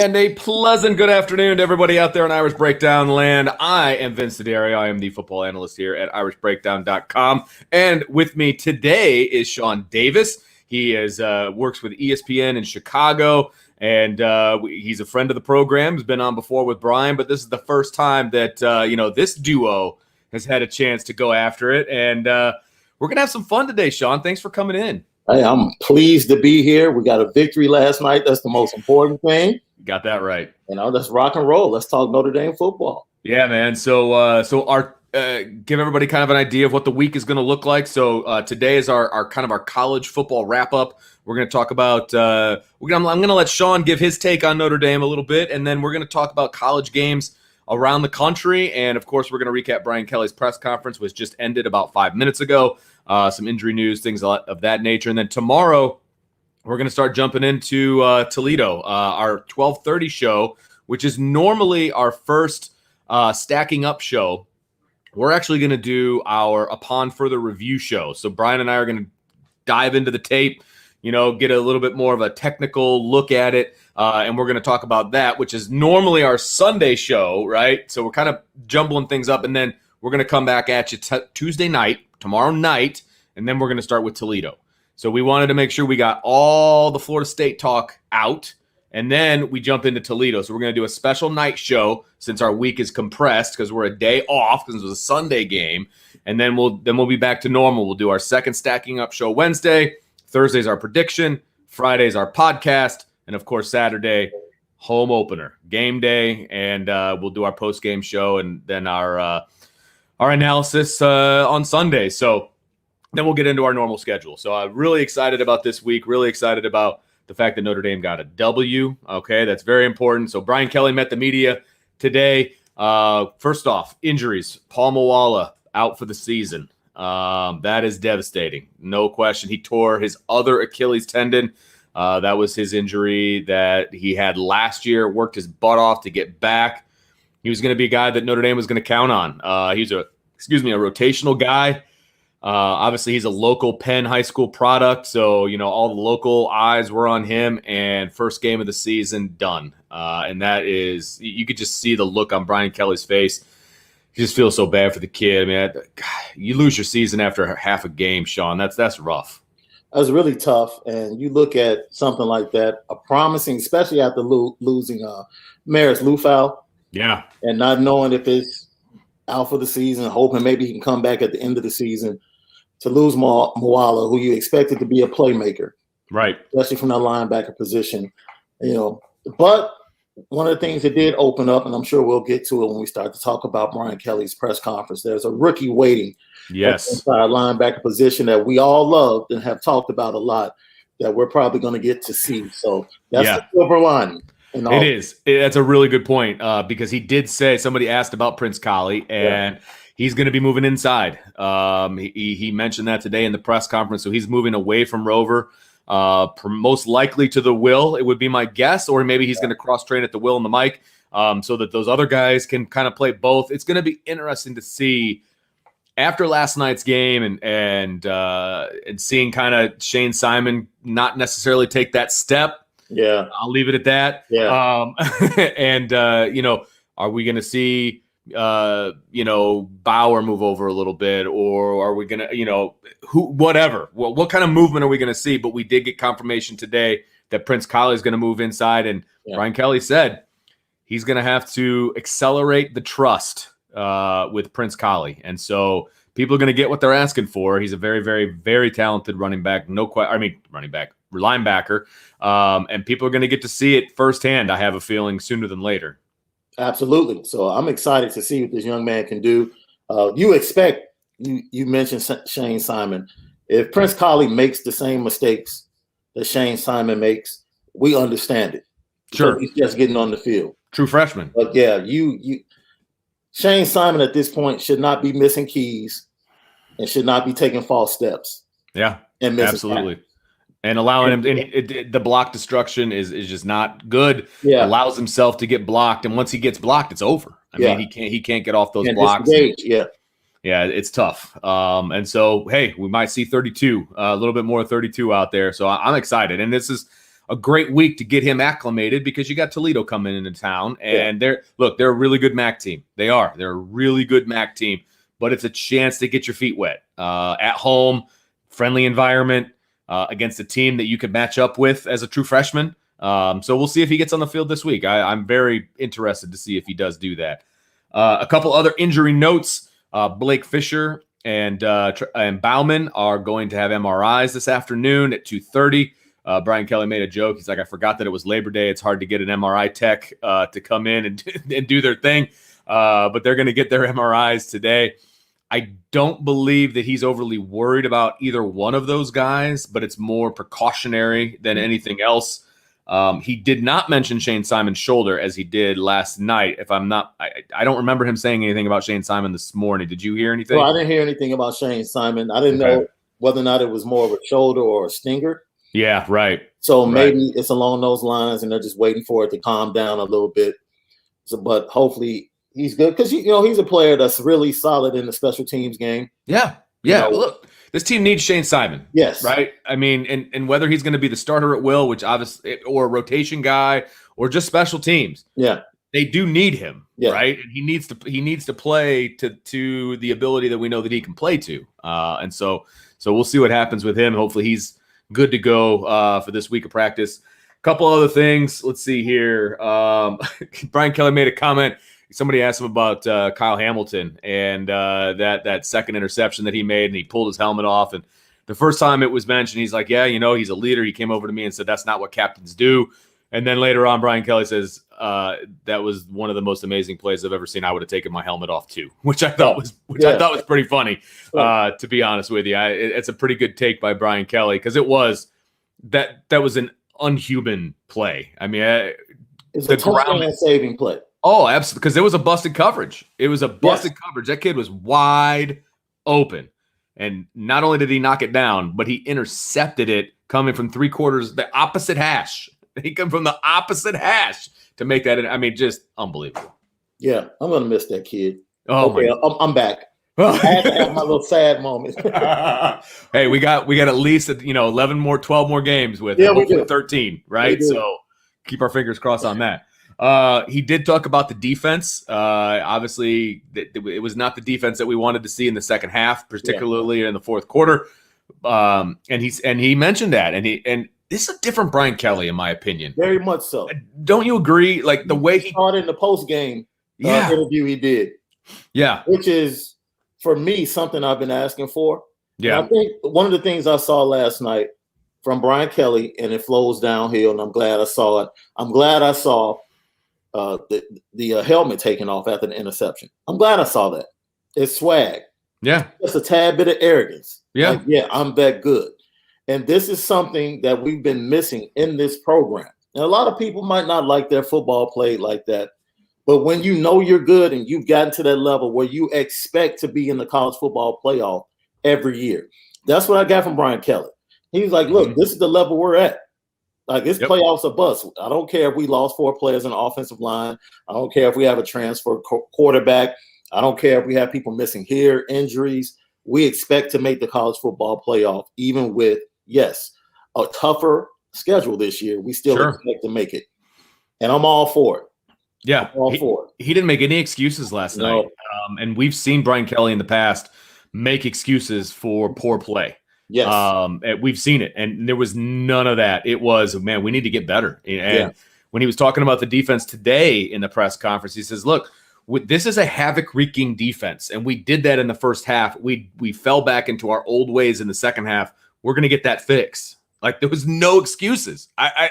And a pleasant good afternoon to everybody out there in Irish Breakdown land. I am Vince D'Addario. I am the football analyst here at irishbreakdown.com. And with me today is Shaun Davis. He works with ESPN in Chicago, and he's a friend of the program. He's been on before with Brian, but this is the first time that this duo has had a chance to go after it. And we're going to have some fun today, Shaun. Thanks for coming in. Hey, I'm pleased to be here. We got a victory last night. That's the most important thing. Got that right. Let's rock and roll. Let's talk Notre Dame football. Yeah, man. So our give everybody kind of an idea of what the week is going to look like. So today is our college football wrap up. We're going to talk about. I'm going to let Shaun give his take on Notre Dame a little bit, and then we're going to talk about college games around the country, and of course, we're going to recap Brian Kelly's press conference, which just ended about 5 minutes ago. Some injury news, things of that nature, and then tomorrow we're going to start jumping into Toledo, our 12:30 show, which is normally our first stacking up show. We're actually going to do our Upon Further Review show. So Brian and I are going to dive into the tape, get a little bit more of a technical look at it, and we're going to talk about that, which is normally our Sunday show, right? So we're kind of jumbling things up, and then we're going to come back at you Tuesday night, tomorrow night, and then we're going to start with Toledo. So we wanted to make sure we got all the Florida State talk out, and then we jump into Toledo. So we're going to do a special night show since our week is compressed because we're a day off because it was a Sunday game, and then we'll be back to normal. We'll do our second stacking up show Wednesday. Thursday's our prediction. Friday's our podcast, and of course Saturday home opener, game day, and we'll do our post game show and then our analysis on Sunday. So then we'll get into our normal schedule. So I'm really excited about this week, really excited about the fact that Notre Dame got a W. Okay, that's very important. So Brian Kelly met the media today. First off, injuries. Paul Moala out for the season. That is devastating. No question. He tore his other Achilles tendon. That was his injury that he had last year, worked his butt off to get back. He was going to be a guy that Notre Dame was going to count on. He's a rotational guy. Obviously, he's a local Penn high school product, so all the local eyes were on him. And first game of the season done, and that is you could just see the look on Brian Kelly's face. He just feels so bad for the kid. I mean, you lose your season after half a game, Shaun. That's rough. That was really tough. And you look at something like that, a promising, especially after losing Maris Lufau. Yeah, and not knowing if it's out for the season, hoping maybe he can come back at the end of the season. To lose Moala, who you expected to be a playmaker, right, especially from that linebacker position, But one of the things that did open up, and I'm sure we'll get to it when we start to talk about Brian Kelly's press conference. There's a rookie waiting, yes, inside linebacker position that we all loved and have talked about a lot. That we're probably going to get to see. So that's the silver lining. It is. That's a really good point because he did say somebody asked about Prince Kollie, and he's going to be moving inside. He mentioned that today in the press conference. So he's moving away from Rover, most likely to the Will. It would be my guess, or maybe he's going to cross train at the Will and the Mike, so that those other guys can kind of play both. It's going to be interesting to see after last night's game and seeing kind of Shane Simon not necessarily take that step. Yeah, I'll leave it at that. Yeah, and are we going to see Bauer move over a little bit, or are we going to whatever? Well, what kind of movement are we going to see? But we did get confirmation today that Prince Kollie is going to move inside, and Brian Kelly said he's going to have to accelerate the trust with Prince Kollie, and so people are going to get what they're asking for. He's a very, very, very talented linebacker, and people are going to get to see it firsthand, I have a feeling, sooner than later. Absolutely. So I'm excited to see what this young man can do. You mentioned Shane Simon. If Prince Kollie makes the same mistakes that Shane Simon makes, we understand it. Sure. He's just getting on the field. True freshman. But Shane Simon at this point should not be missing keys and should not be taking false steps. Yeah, and absolutely. Time. And allowing him the block destruction is just not good. Yeah. Allows himself to get blocked, and once he gets blocked, it's over. I mean, he can't get off those blocks. Yeah, it's tough. And so, hey, we might see 32, a little bit more 32 out there. So I'm excited. And this is a great week to get him acclimated because you got Toledo coming into town, and they're a really good MAC team. They're a really good MAC team, but it's a chance to get your feet wet at home, friendly environment against a team that you could match up with as a true freshman. So we'll see if he gets on the field this week. I'm very interested to see if he does do that. A couple other injury notes: Blake Fisher and Bauman are going to have MRIs this afternoon at 2:30. Brian Kelly made a joke. He's like, I forgot that it was Labor Day. It's hard to get an MRI tech to come in and do their thing. But they're going to get their MRIs today. I don't believe that he's overly worried about either one of those guys, but it's more precautionary than anything else. He did not mention Shane Simon's shoulder as he did last night. If I'm not, I don't remember him saying anything about Shane Simon this morning. Did you hear anything? Well, I didn't hear anything about Shane Simon. I didn't know whether or not it was more of a shoulder or a stinger. Yeah, right. So maybe it's along those lines, and they're just waiting for it to calm down a little bit. So, but hopefully he's good because he's a player that's really solid in the special teams game. Yeah. Look, this team needs Shane Simon. Yes. Right. I mean, and whether he's going to be the starter at will, which obviously, or a rotation guy, or just special teams. Yeah. They do need him. Yeah. Right. And he needs to play to the ability that we know that he can play to. And so we'll see what happens with him. Hopefully he's good to go for this week of practice. A couple other things. Let's see here. Brian Kelly made a comment. Somebody asked him about Kyle Hamilton and that second interception that he made, and he pulled his helmet off. And the first time it was mentioned, he's like, yeah, he's a leader. He came over to me and said, that's not what captains do. And then later on, Brian Kelly says, that was one of the most amazing plays I've ever seen. I would have taken my helmet off too, which I thought was pretty funny, to be honest with you. It's a pretty good take by Brian Kelly because it was that was an unhuman play. I mean, it's a touchdown saving play. Oh, absolutely. Because it was a busted coverage. It was a busted coverage. That kid was wide open. And not only did he knock it down, but he intercepted it coming from three quarters, the opposite hash. He come from the opposite hash to make that. I mean, just unbelievable. Yeah, I'm going to miss that kid. Oh, okay, I'm back. I had to have my little sad moment. Hey, we got at least 12 more games with him. Yeah, 13, right? So keep our fingers crossed on that. He did talk about the defense. Obviously, it was not the defense that we wanted to see in the second half, particularly in the fourth quarter. And he mentioned that, and this is a different Brian Kelly, in my opinion. Very much so. Don't you agree? Like the way he started in the post game interview he did. Yeah, which is for me something I've been asking for. Yeah, and I think one of the things I saw last night from Brian Kelly, and it flows downhill, and I'm glad I saw it. I'm glad I saw the helmet taken off after the interception. I'm glad I saw that. It's swag. Yeah. Just a tad bit of arrogance. Yeah. Like, yeah, I'm that good. And this is something that we've been missing in this program. And a lot of people might not like their football played like that. But when you know you're good and you've gotten to that level where you expect to be in the college football playoff every year, that's what I got from Brian Kelly. He's like, look, this is the level we're at. Like, this playoffs a bust. I don't care if we lost 4 players in the offensive line. I don't care if we have a transfer quarterback. I don't care if we have people missing here, injuries. We expect to make the college football playoff, even with, yes, a tougher schedule this year. We still expect to make it. And I'm all for it. Yeah. I'm all for it. He didn't make any excuses last night. And we've seen Brian Kelly in the past make excuses for poor play. Yes. We've seen it, and there was none of that. It was, man, we need to get better. And when he was talking about the defense today in the press conference, he says, look, this is a havoc-wreaking defense, and we did that in the first half. We fell back into our old ways in the second half. We're going to get that fixed. Like, there was no excuses. I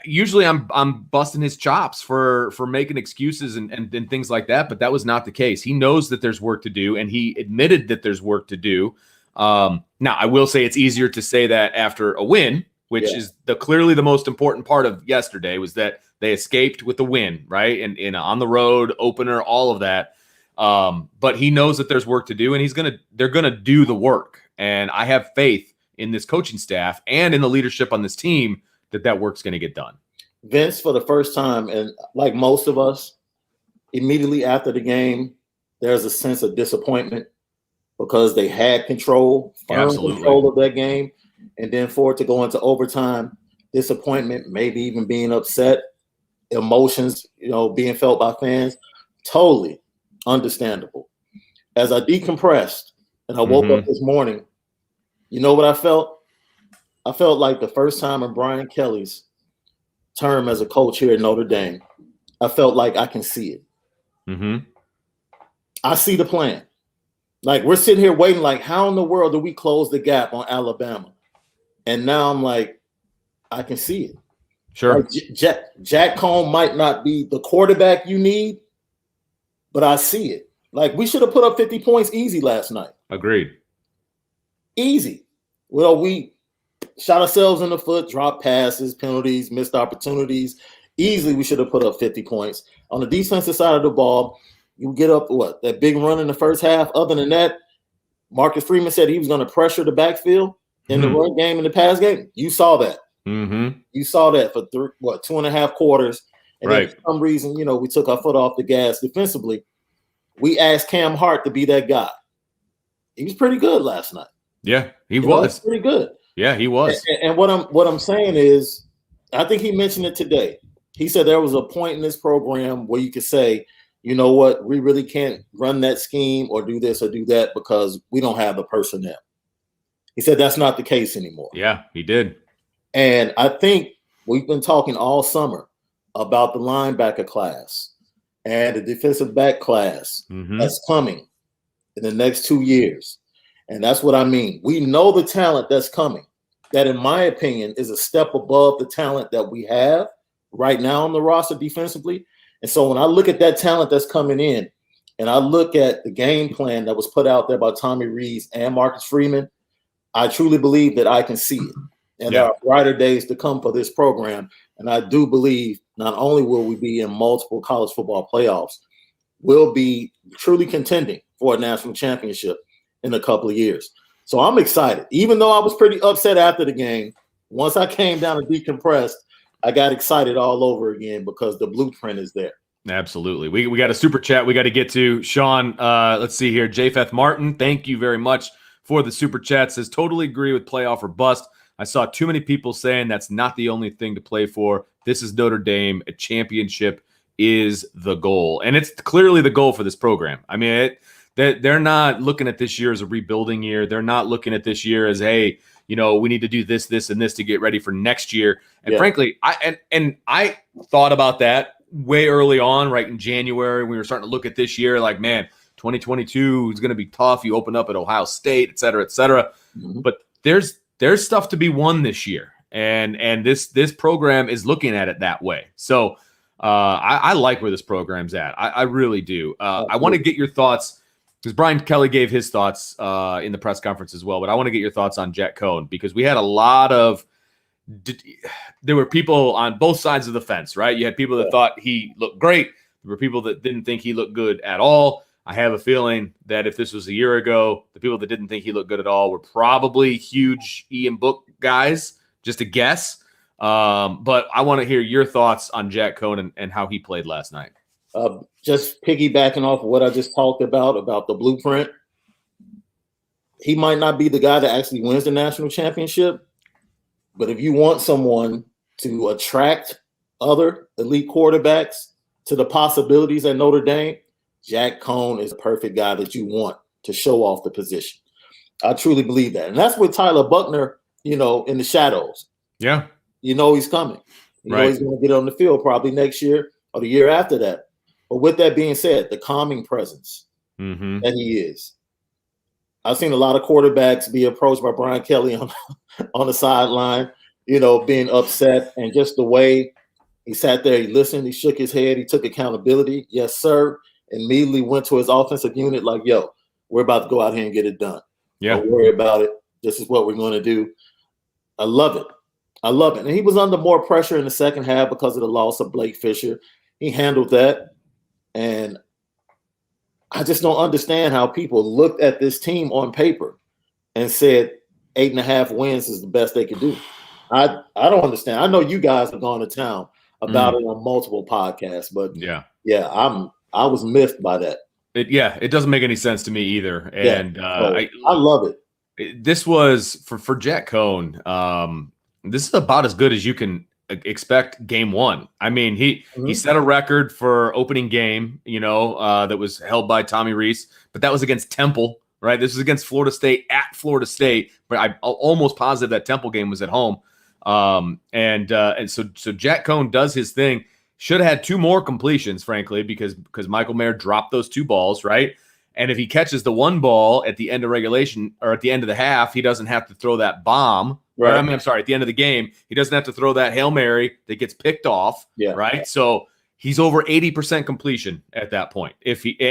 usually I'm busting his chops for making excuses and things like that, but that was not the case. He knows that there's work to do, and he admitted that there's work to do. Now, I will say it's easier to say that after a win, which is clearly the most important part of yesterday, was that they escaped with the win, right? And on the road, opener, all of that. But he knows that there's work to do, and they're gonna do the work. And I have faith in this coaching staff and in the leadership on this team that work's gonna get done. Vince, for the first time, and like most of us, immediately after the game, there's a sense of disappointment because they had control of that game, and then for it to go into overtime disappointment, maybe even being upset, emotions, being felt by fans. Totally understandable. As I decompressed and I woke up this morning, you know what I felt? I felt like the first time in Brian Kelly's term as a coach here at Notre Dame, I felt like I can see it. I see the plan. Like, we're sitting here waiting, like, how in the world do we close the gap on Alabama? And now I'm like, I can see it. Sure. Like, Jack Cohn might not be the quarterback you need, but I see it. Like, we should have put up 50 points easy last night. Agreed. Easy. Well, we shot ourselves in the foot, dropped passes, penalties, missed opportunities. Easily, we should have put up 50 points. On the defensive side of the ball, you get up, that big run in the first half. Other than that, Marcus Freeman said he was going to pressure the backfield in the run game and the pass game. You saw that. You saw that for 2.5 quarters. And then for some reason, we took our foot off the gas defensively. We asked Cam Hart to be that guy. He was pretty good last night. Yeah, he was pretty good. Yeah, he was. And what I'm saying is, I think he mentioned it today. He said there was a point in this program where you could say, you know what, we really can't run that scheme or do this or do that because we don't have the personnel. He said that's not the case anymore. Yeah, he did. And I think we've been talking all summer about the linebacker class and the defensive back class that's coming in the next 2 years. And that's what I mean. We know the talent that's coming, that in my opinion is a step above the talent that we have right now on the roster defensively. And so when I look at that talent that's coming in and I look at the game plan that was put out there by Tommy Rees and Marcus Freeman, I truly believe that I can see it. And there are brighter days to come for this program. And I do believe not only will we be in multiple college football playoffs, we'll be truly contending for a national championship in a couple of years. So I'm excited. Even though I was pretty upset after the game, once I came down and decompressed, I got excited all over again because the blueprint is there. Absolutely. We got a super chat we got to get to. Shaun, let's see here. Japheth Martin, thank you very much for the super chat. Says, totally agree with playoff or bust. I saw too many people saying that's not the only thing to play for. This is Notre Dame. A championship is the goal. And it's clearly the goal for this program. I mean, they're not looking at this year as a rebuilding year. They're not looking at this year as, hey, we need to do this, this, and this to get ready for next year. And frankly, I thought about that way early on, right in January. We were starting to look at this year like, man, 2022 is going to be tough. You open up at Ohio State, et cetera, et cetera. But there's stuff to be won this year. And this program is looking at it that way. So I like where this program's at. I really do. I want to get your thoughts, because Brian Kelly gave his thoughts in the press conference as well, but I want to get your thoughts on Jack Cohn, because we had a lot of there were people on both sides of the fence, right? You had people that thought he looked great. There were people that didn't think he looked good at all. I have a feeling that if this was a year ago, the people that didn't think he looked good at all were probably huge Ian Book guys, just a guess. But I want to hear your thoughts on Jack Cohn and how he played last night. Just piggybacking off of what I just talked about the blueprint. He might not be the guy that actually wins the national championship, but if you want someone to attract other elite quarterbacks to the possibilities at Notre Dame, Jack Cohn is the perfect guy that you want to show off the position. I truly believe that. And that's with Tyler Buckner, in the shadows. Yeah. He's coming. He's going to get on the field probably next year or the year after that. But with that being said, the calming presence that he is. I've seen a lot of quarterbacks be approached by Brian Kelly on the sideline, being upset, and just the way he sat there, he listened, he shook his head, he took accountability. Yes, sir. Immediately went to his offensive unit like, yo, we're about to go out here and get it done. Yeah. Don't worry about it. This is what we're going to do. I love it. And he was under more pressure in the second half because of the loss of Blake Fisher. He handled that. And I just don't understand how people looked at this team on paper and said 8.5 wins is the best they could do. I don't understand. I know you guys have gone to town about it on multiple podcasts, but I was miffed by that. It doesn't make any sense to me either. And I love it. This was for Jack Cohn. This is about as good as you can expect game one. I mean, he set a record for opening game, that was held by Tommy Rees, but that was against Temple, right? This was against Florida State at Florida State, but I'm almost positive that Temple game was at home. And so Jack Cohn does his thing. Should have had 2 more completions, frankly, because Michael Mayer dropped those 2 balls, right? And if he catches the 1 ball at the end of regulation or at the end of the half, he doesn't have to throw that bomb. Right. I'm sorry, at the end of the game, he doesn't have to throw that Hail Mary that gets picked off. Yeah. Right. So he's over 80% completion at that point.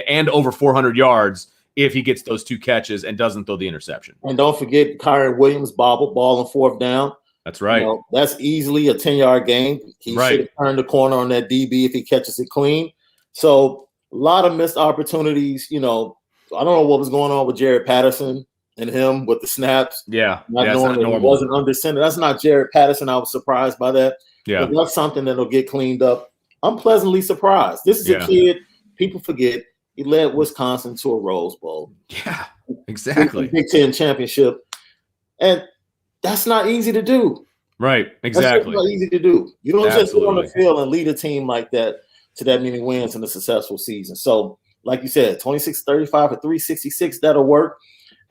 And over 400 yards if he gets those 2 catches and doesn't throw the interception. And don't forget Kyron Williams bobbled ball on 4th down. That's right. That's easily a 10-yard gain. He should have turned the corner on that DB if he catches it clean. So a lot of missed opportunities. I don't know what was going on with Jared Patterson and him with the snaps. Yeah. Not knowing that he wasn't under center. That's not Jared Patterson. I was surprised by that. Yeah. But that's something that'll get cleaned up. I'm pleasantly surprised. This is a kid, people forget, he led Wisconsin to a Rose Bowl. Yeah, exactly. Big Ten championship. And that's not easy to do. Right, exactly. That's not easy to do. You don't just go on the field and lead a team like that to that many wins in a successful season. So, like you said, 26-35 for 366, that'll work.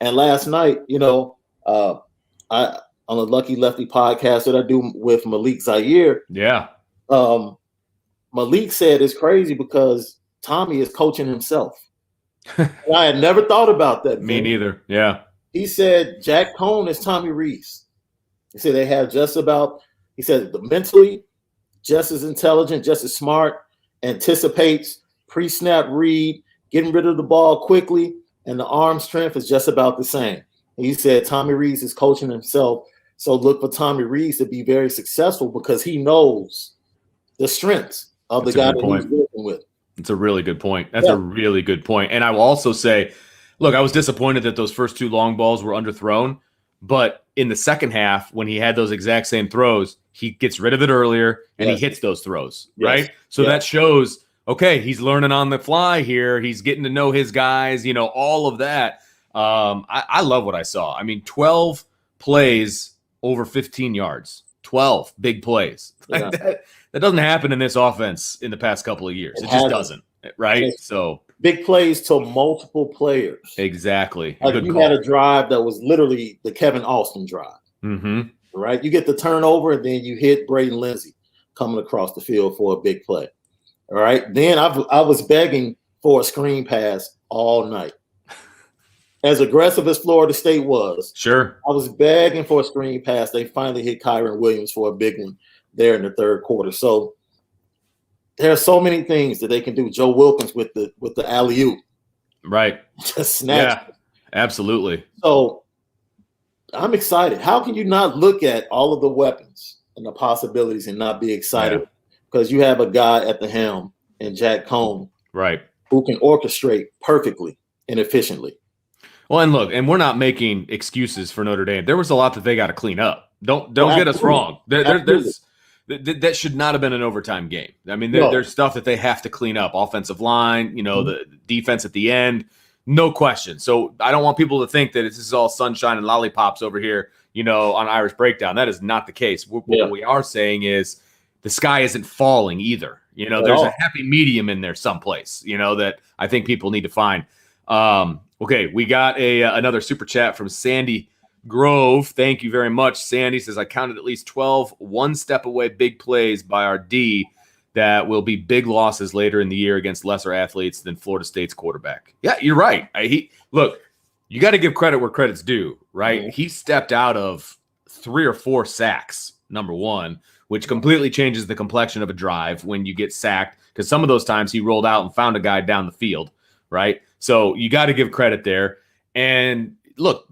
And last night, I on the Lucky Lefty podcast that I do with Malik Zaire. Yeah. Malik said it's crazy because Tommy is coaching himself. I had never thought about that. Me neither. Yeah. He said Jack Cohn is Tommy Rees. He said they have he said mentally just as intelligent, just as smart, anticipates, pre-snap read, getting rid of the ball quickly, and the arm strength is just about the same. He said Tommy Rees is coaching himself. So look for Tommy Rees to be very successful because he knows the strengths of the guy that he's working with. It's a really good point. That's a really good point. And I will also say, look, I was disappointed that those first 2 long balls were underthrown. But in the second half, when he had those exact same throws, he gets rid of it earlier and he hits those throws, right? So that shows, okay, he's learning on the fly here. He's getting to know his guys, all of that. I love what I saw. I mean, 12 plays over 15 yards, 12 big plays. Like that doesn't happen in this offense in the past couple of years. It just doesn't, right? So big plays to multiple players. Exactly. Like you had a drive that was literally the Kevin Austin drive. Mm-hmm. Right? You get the turnover, and then you hit Braden Lindsey coming across the field for a big play. All right. Then I was begging for a screen pass all night. As aggressive as Florida State was, sure, I was begging for a screen pass. They finally hit Kyron Williams for a big one there in the 3rd quarter. So there are so many things that they can do. Joe Wilkins with the alley-oop. Right. Just snatch. Yeah, absolutely. So I'm excited. How can you not look at all of the weapons and the possibilities and not be excited? Because you have a guy at the helm in Jack Cohn, right, who can orchestrate perfectly and efficiently. Well, and look, and we're not making excuses for Notre Dame. There was a lot that they got to clean up. Don't get us wrong. That should not have been an overtime game. I mean, there's stuff that they have to clean up. Offensive line, the defense at the end, no question. So I don't want people to think that this is all sunshine and lollipops over here, on Irish Breakdown. That is not the case. What we are saying is the sky isn't falling either. There's a happy medium in there someplace, that I think people need to find. Okay, we got another super chat from Sandy Grove. Thank you very much. Sandy says, I counted at least 12 one-step away big plays by our D that will be big losses later in the year against lesser athletes than Florida State's quarterback. Yeah, you're right. Look, you got to give credit where credit's due, right? Mm-hmm. He stepped out of 3 or 4 sacks, number one, which completely changes the complexion of a drive when you get sacked, because some of those times he rolled out and found a guy down the field, right? So you got to give credit there. And look,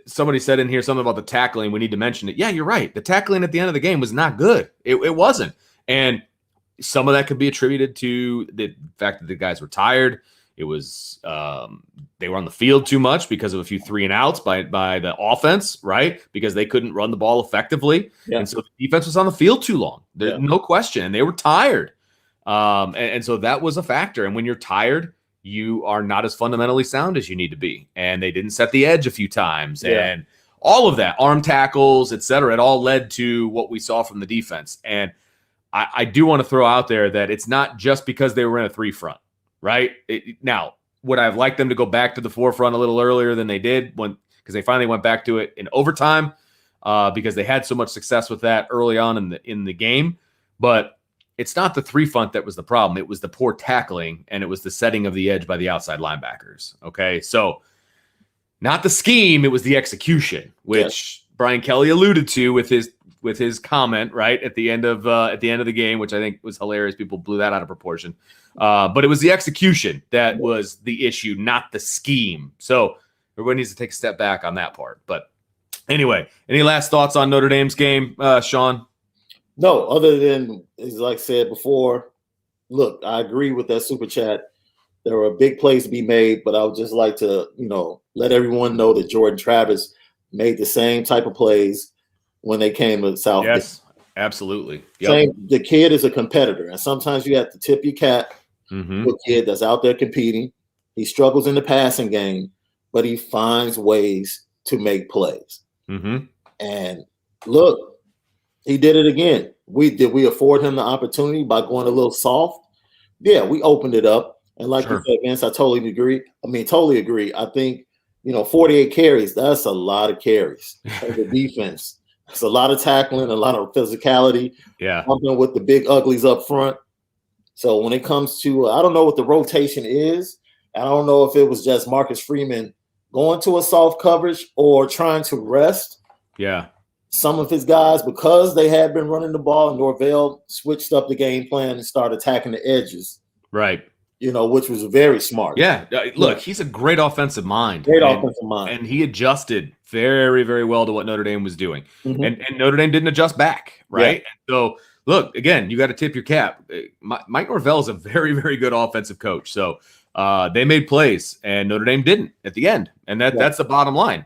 somebody said in here something about the tackling. We need to mention it. Yeah, you're right. The tackling at the end of the game was not good. It wasn't. And some of that could be attributed to the fact that the guys were tired. It was they were on the field too much because of a few 3-and-outs by the offense, right? Because they couldn't run the ball effectively. Yeah. And so the defense was on the field too long. There's no question. And they were tired. And so that was a factor. And when you're tired, you are not as fundamentally sound as you need to be. And they didn't set the edge a few times. Yeah. And all of that, arm tackles, et cetera, it all led to what we saw from the defense. And I do want to throw out there that it's not just because they were in a 3-front, right? Now, would I have liked them to go back to the 4-front a little earlier than they did because they finally went back to it in overtime because they had so much success with that early on in the game. But it's not the 3-front that was the problem. It was the poor tackling, and it was the setting of the edge by the outside linebackers. Okay, so not the scheme, it was the execution, which Brian Kelly alluded to with his comment right at the end of the game, which I think was hilarious. People blew that out of proportion, but it was the execution that was the issue, not the scheme. So everybody needs to take a step back on that part. But anyway, any last thoughts on Notre Dame's game, Shaun? No, other than, as like I said before, look, I agree with that super chat. There were big plays to be made, but I would just like to, let everyone know that Jordan Travis made the same type of plays when they came to South. Yes, absolutely. Yep. The kid is a competitor, and sometimes you have to tip your cap to a kid that's out there competing. He struggles in the passing game, but he finds ways to make plays. And look, he did it again. Did we afford him the opportunity by going a little soft? Yeah, we opened it up. And like you said, Vince, I totally agree. I think, 48 carries, that's a lot of carries for the defense. It's a lot of tackling, a lot of physicality. Yeah. Bumping with the big uglies up front. So when it comes to, I don't know what the rotation is. I don't know if it was just Marcus Freeman going to a soft coverage or trying to rest. Yeah. Some of his guys, because they had been running the ball, Norvell switched up the game plan and started attacking the edges. Right. Which was very smart. Yeah. Look, he's a great offensive mind. And he adjusted very, very well to what Notre Dame was doing. And Notre Dame didn't adjust back, right? Yeah. So, look, again, you got to tip your cap. Mike Norvell is a very, very good offensive coach. So, they made plays, and Notre Dame didn't at the end. And that's the bottom line.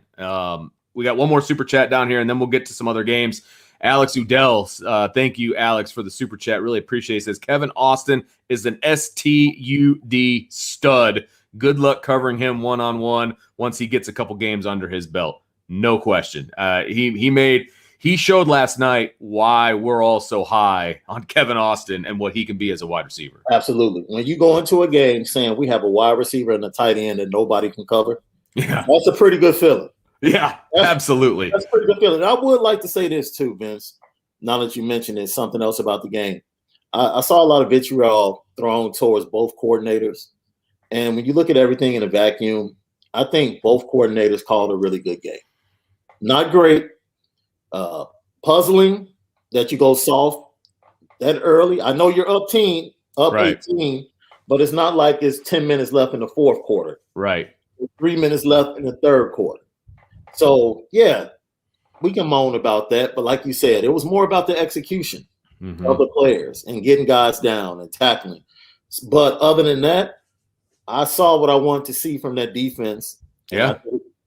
We got one more super chat down here, and then we'll get to some other games. Alex Udell, thank you, Alex, for the super chat. Really appreciate it. He says, Kevin Austin is an STUD stud. Good luck covering him one-on-one once he gets a couple games under his belt. No question. He showed last night why we're all so high on Kevin Austin and what he can be as a wide receiver. Absolutely. When you go into a game saying we have a wide receiver and a tight end that nobody can cover, that's a pretty good feeling. Yeah, absolutely. That's a pretty good feeling. I would like to say this too, Vince, now that you mentioned it, something else about the game. I saw a lot of vitriol thrown towards both coordinators. And when you look at everything in a vacuum, I think both coordinators called a really good game. Not great. Puzzling that you go soft that early. I know you're up 18, but it's not like it's 10 minutes left in the fourth quarter. Right. 3 minutes left in the third quarter. So, yeah, we can moan about that. But like you said, it was more about the execution of the players and getting guys down and tackling. But other than that, I saw what I wanted to see from that defense. Yeah.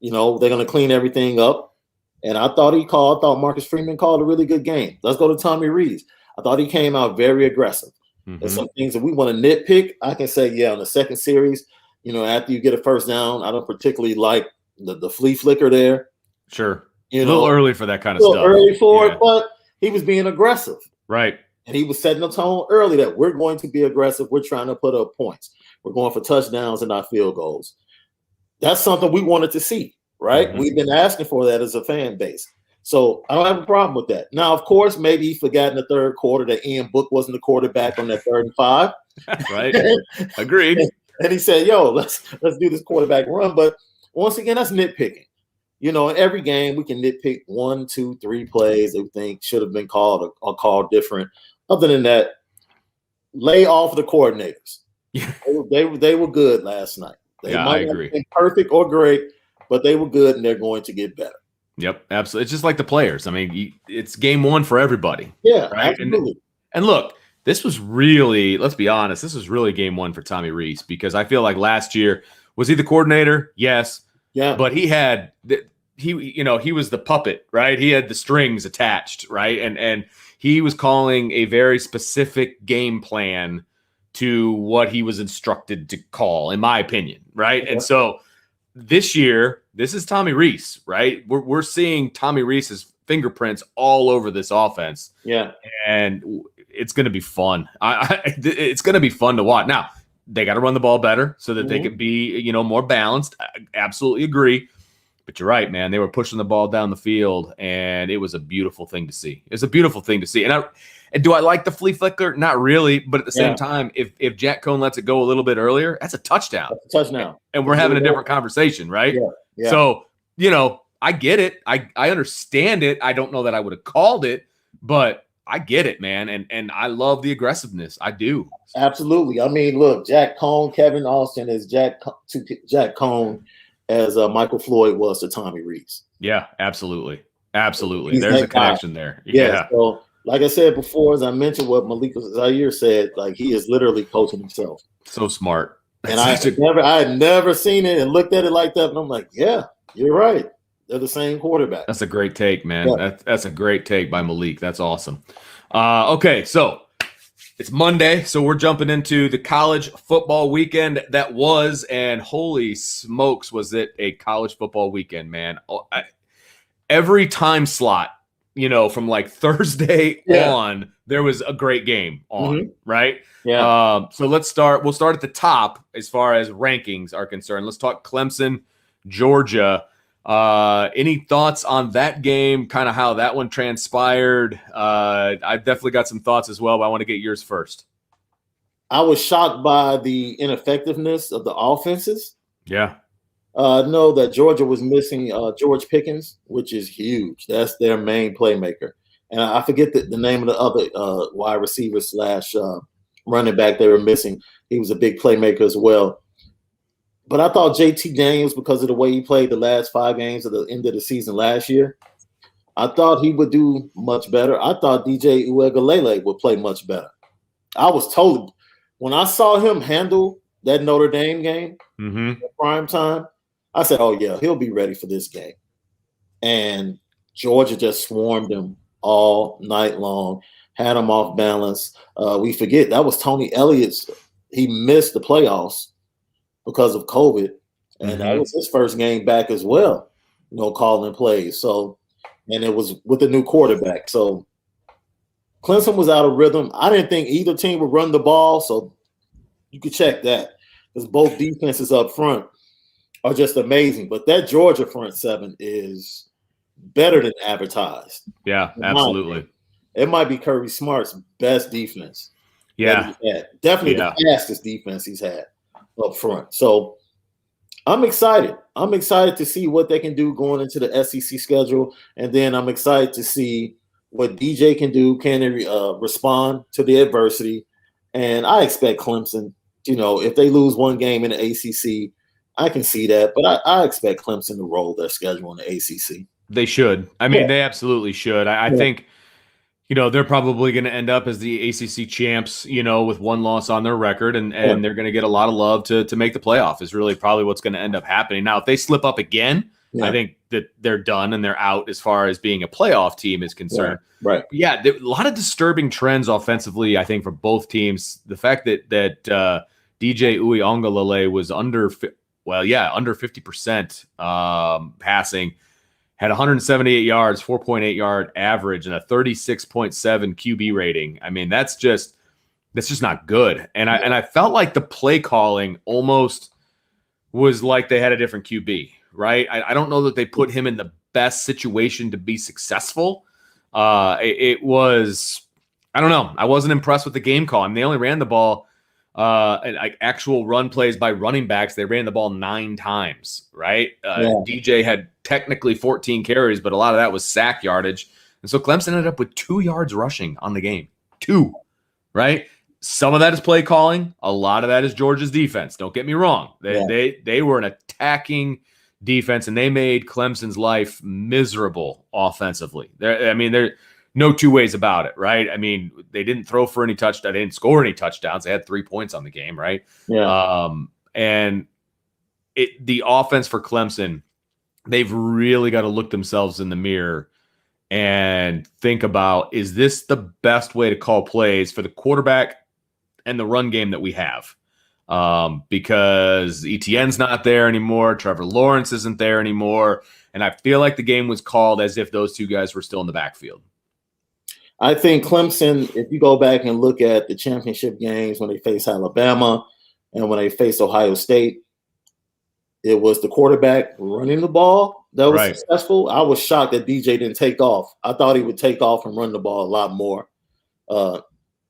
They're going to clean everything up. And I thought Marcus Freeman called a really good game. Let's go to Tommy Rees. I thought he came out very aggressive. There's some things that we want to nitpick. I can say, in the second series, after you get a first down, I don't particularly like the flea flicker there. Sure. A little early for that kind of stuff. Early for it, but he was being aggressive. Right. And he was setting the tone early that we're going to be aggressive. We're trying to put up points. We're going for touchdowns and not field goals. That's something we wanted to see, right? We've been asking for that as a fan base. So I don't have a problem with that. Now, of course, maybe he forgot in the third quarter that Ian Book wasn't the quarterback on that 3rd and 5. Right. Agreed. And he said, let's do this quarterback run. But once again, that's nitpicking. In every game, we can nitpick 1, 2, 3 plays that we think should have been called or called different. Other than that, lay off the coordinators. They were good last night. They might not have been perfect or great, but they were good, and they're going to get better. Yep, absolutely. It's just like the players. I mean, it's game one for everybody. Yeah, right? Absolutely. And look, this was really, let's be honest, this was really game one for Tommy Rees because I feel like last year, was he the coordinator? Yes. Yeah. But he was the puppet, right? He had the strings attached, right? And he was calling a very specific game plan to what he was instructed to call, in my opinion, right? Yeah. And so this year, this is Tommy Rees, right? We're seeing Tommy Rees's fingerprints all over this offense. Yeah. And it's going to be fun. It's going to be fun to watch. Now, they got to run the ball better so that they can be, more balanced. I absolutely agree. But you're right, man. They were pushing the ball down the field, and it was a beautiful thing to see. It's a beautiful thing to see. And do I like the flea flicker? Not really. But at the same time, if Jack Cohn lets it go a little bit earlier, that's a touchdown. That's a touchdown. And we're having a different conversation, right? Yeah. Yeah. So, I get it. I understand it. I don't know that I would have called it, but I get it, man. And I love the aggressiveness. I do. Absolutely. I mean, look, Jack Cohn, Kevin Austin is Jack Cohn as Michael Floyd was to Tommy Rees. Yeah, absolutely. Absolutely. There's a connection there. Yeah. So, like I said before, as I mentioned what Malik Zaire said, like he is literally coaching himself. So smart. And I had never seen it and looked at it like that. And I'm like, yeah, you're right. They're the same quarterback. That's a great take, man. Yeah. That's a great take by Malik. That's awesome. Okay, so it's Monday, so we're jumping into the college football weekend that was, and holy smokes, was it a college football weekend, man. Every time slot, from like Thursday on, there was a great game on, right? Yeah. So we'll start at the top as far as rankings are concerned. Let's talk Clemson, Georgia. Any thoughts on that game, kind of how that one transpired? I've definitely got some thoughts as well, but I want to get yours first. I was shocked by the ineffectiveness of the offenses. Yeah. Know that Georgia was missing George Pickens, which is huge. That's their main playmaker. And I forget the name of the other wide receiver / running back they were missing. He was a big playmaker as well. But I thought JT Daniels, because of the way he played the last 5 games at the end of the season last year, I thought he would do much better. I thought DJ Uiagalelei would play much better. I was told when I saw him handle that Notre Dame game in prime time, I said, oh, yeah, he'll be ready for this game. And Georgia just swarmed him all night long, had him off balance. We forget that was Tony Elliott's. He missed the playoffs because of COVID, and that was his first game back as well, calling plays. So, and it was with a new quarterback. So Clemson was out of rhythm. I didn't think either team would run the ball, so you could check that because both defenses up front are just amazing. But that Georgia front seven is better than advertised. Yeah, absolutely. It might be Kirby Smart's best defense. Yeah. Definitely the fastest defense he's had up front. So I'm excited. I'm excited to see what they can do going into the SEC schedule. And then I'm excited to see what DJ can do. Can they respond to the adversity? And I expect Clemson, if they lose one game in the ACC, I can see that. But I expect Clemson to roll their schedule in the ACC. They should. I mean, they absolutely should. I think, they're probably going to end up as the ACC champs, with one loss on their record, and they're going to get a lot of love to make the playoff is really probably what's going to end up happening. Now, if they slip up again, I think that they're done and they're out as far as being a playoff team is concerned. Right. Yeah, a lot of disturbing trends offensively, I think, for both teams. The fact that DJ Uiagalelei was under 50% passing, had 178 yards, 4.8 yard average, and a 36.7 QB rating. I mean, that's just not good. And I felt like the play calling almost was like they had a different QB, right? I don't know that they put him in the best situation to be successful. It was, I don't know. I wasn't impressed with the game call. I mean, they only ran the ball like actual run plays by running backs. They ran the ball 9 times, right? DJ had technically 14 carries, but a lot of that was sack yardage. And so Clemson ended up with 2 yards rushing on the game. 2, right? Some of that is play calling. A lot of that is Georgia's defense. Don't get me wrong. They were an attacking defense, and they made Clemson's life miserable offensively. There's no 2 ways about it, right? I mean, they didn't throw for any touchdowns. They didn't score any touchdowns. They had 3 points on the game, right? Yeah. And the offense for Clemson, they've really got to look themselves in the mirror and think about, is this the best way to call plays for the quarterback and the run game that we have? because ETN's not there anymore. Trevor Lawrence isn't there anymore. And I feel like the game was called as if those two guys were still in the backfield. I think Clemson, if you go back and look at the championship games when they faced Alabama and when they faced Ohio State, it was the quarterback running the ball that was successful. I was shocked that DJ didn't take off. I thought he would take off and run the ball a lot more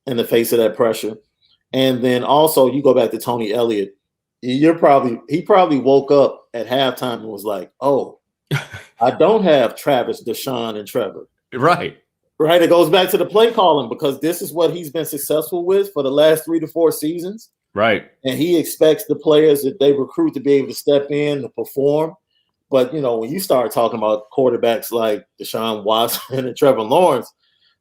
in the face of that pressure. And then also you go back to Tony Elliott. He probably woke up at halftime and was like, oh, I don't have Travis, Deshaun, and Trevor. Right. It goes back to the play calling because this is what he's been successful with for the last 3 to 4 seasons. Right. And he expects the players that they recruit to be able to step in to perform. But, when you start talking about quarterbacks like Deshaun Watson and Trevor Lawrence,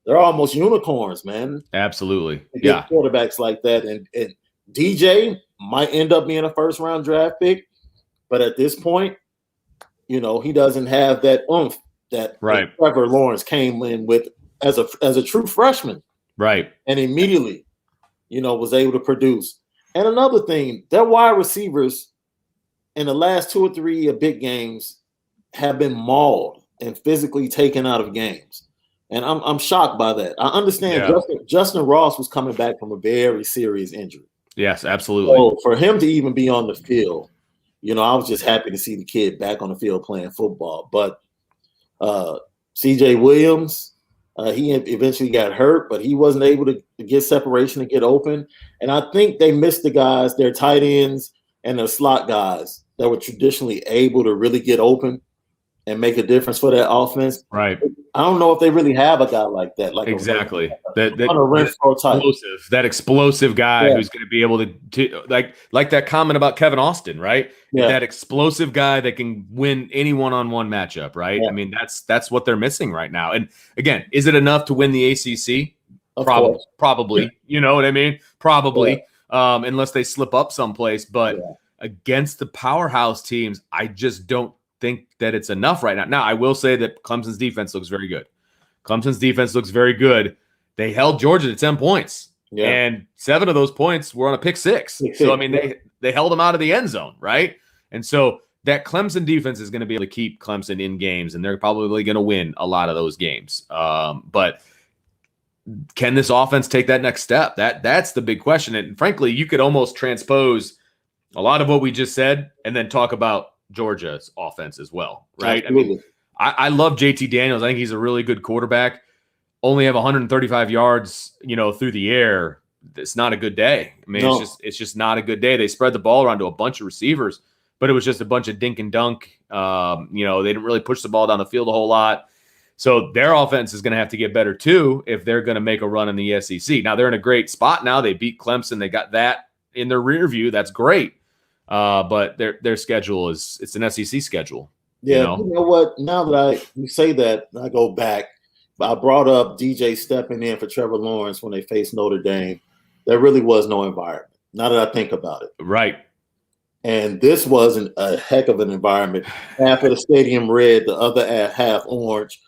they're almost unicorns, man. Absolutely. Yeah. Quarterbacks like that. And DJ might end up being a first-round draft pick. But at this point, he doesn't have that oomph that Trevor Lawrence came in with as a true freshman. Right. And immediately, was able to produce. And another thing, their wide receivers in the last 2 or 3 big games have been mauled and physically taken out of games. And I'm shocked by that. I understand Justin Ross was coming back from a very serious injury. Yes, absolutely. So for him to even be on the field, I was just happy to see the kid back on the field playing football. But CJ Williams, he eventually got hurt, but he wasn't able to get separation to get open. And I think they missed the guys, their tight ends and their slot guys that were traditionally able to really get open and make a difference for that offense. Right. I don't know if they really have a guy like that. Like exactly. That explosive guy who's going to be able to like that comment about Kevin Austin, right? Yeah. That explosive guy that can win any one-on-one matchup, right? Yeah. I mean, that's what they're missing right now. And again, is it enough to win the ACC? Probably. Yeah. You know what I mean? Probably. Yeah. Unless they slip up someplace. But against the powerhouse teams, I just don't think that it's enough right now. Now, I will say that Clemson's defense looks very good. They held Georgia to 10 points, and 7 of those points were on a pick six. So, I mean, they held them out of the end zone, right? And so that Clemson defense is going to be able to keep Clemson in games, and they're probably going to win a lot of those games. But can this offense take that next step? That's the big question. And frankly, you could almost transpose a lot of what we just said and then talk about Georgia's offense as well, right? Absolutely. I mean, I love JT Daniels. I think he's a really good quarterback. Only have 135 yards, through the air. It's not a good day. I mean, it's just not a good day. They spread the ball around to a bunch of receivers, but it was just a bunch of dink and dunk. They didn't really push the ball down the field a whole lot. So their offense is going to have to get better too if they're going to make a run in the SEC. Now they're in a great spot now. They beat Clemson. They got that in their rear view. That's great. But their schedule it's an SEC schedule. Yeah, you know what? Now that you say that, I go back. I brought up DJ stepping in for Trevor Lawrence when they faced Notre Dame. There really was no environment. Now that I think about it, right. And this wasn't a heck of an environment. Half of the stadium red, the other half orange,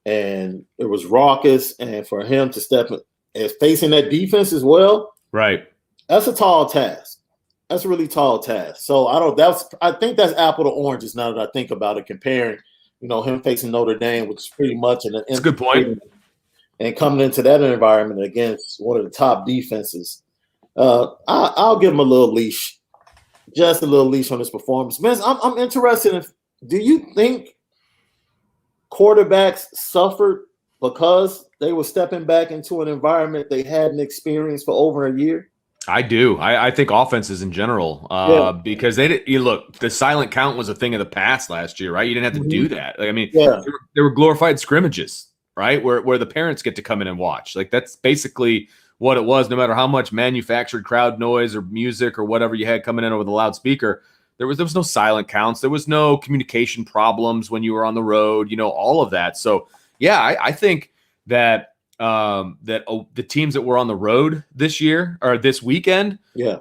and it was raucous. And for him to step in and facing that defense as well, right? That's a tall task. That's a really tall task. So I think that's apple to oranges now that I think about it, comparing, him facing Notre Dame, which is pretty much that's a good point. And coming into that environment against one of the top defenses. I'll give him a little leash. Just a little leash on his performance. Vince, I'm interested in, do you think quarterbacks suffered because they were stepping back into an environment they hadn't experienced for over a year? I do. I think offenses in general, because look, the silent count was a thing of the past last year, right? You didn't have to do that. There were glorified scrimmages, right? Where the parents get to come in and watch. Like that's basically what it was. No matter how much manufactured crowd noise or music or whatever you had coming in over the loudspeaker, there was no silent counts. There was no communication problems when you were on the road. All of that. So yeah, I think that. The teams that were on the road this year or this weekend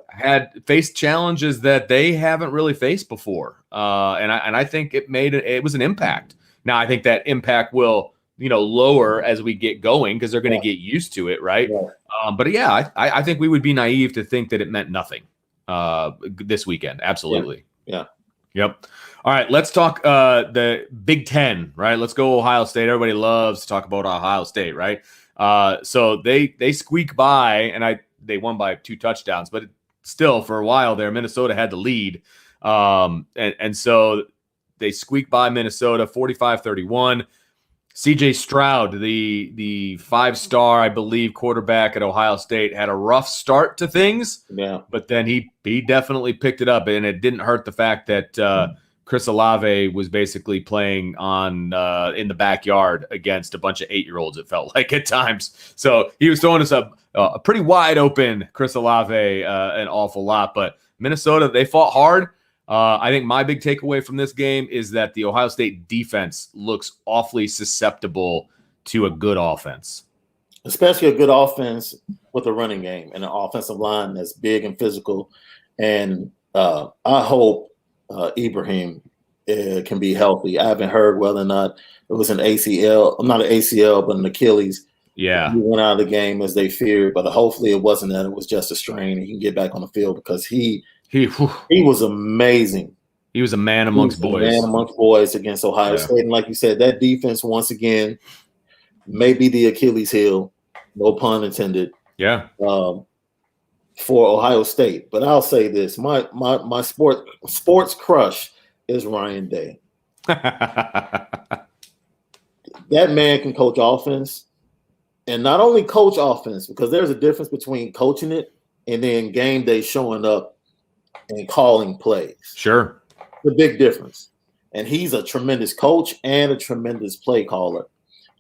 had faced challenges that they haven't really faced before. And I think it was an impact. Now I think that impact will, lower as we get going because they're going to get used to it. Right. Yeah. But yeah, I think we would be naive to think that it meant nothing. this weekend. Absolutely. Yeah. Yep. All right, let's talk the Big Ten, right? Let's go Ohio State. Everybody loves to talk about Ohio State, right? So they squeak by, and they won by 2 touchdowns, but still for a while there, Minnesota had the lead. And so they squeak by Minnesota 45-31. CJ Stroud, the 5-star, I believe, quarterback at Ohio State, had a rough start to things. Yeah. But then he definitely picked it up, and it didn't hurt the fact that Chris Olave was basically playing on in the backyard against a bunch of 8-year-olds, it felt like at times. So he was throwing us a pretty wide open Chris Olave an awful lot. But Minnesota, they fought hard. I think my big takeaway from this game is that the Ohio State defense looks awfully susceptible to a good offense. Especially a good offense with a running game and an offensive line that's big and physical. And I hope Ibrahim can be healthy. I haven't heard whether or not it was an ACL. I'm not an ACL, but an Achilles. Yeah. He went out of the game as they feared, but hopefully it wasn't that. It was just a strain and he can get back on the field because he was amazing. He was a man amongst boys. Against Ohio State. And like you said, that defense, once again, may be the Achilles heel, no pun intended. Yeah. For Ohio State. But I'll say this. My sports crush is Ryan Day. That man can coach offense. And not only coach offense, because there's a difference between coaching it and then game day showing up and calling plays. Sure. The big difference. And he's a tremendous coach and a tremendous play caller.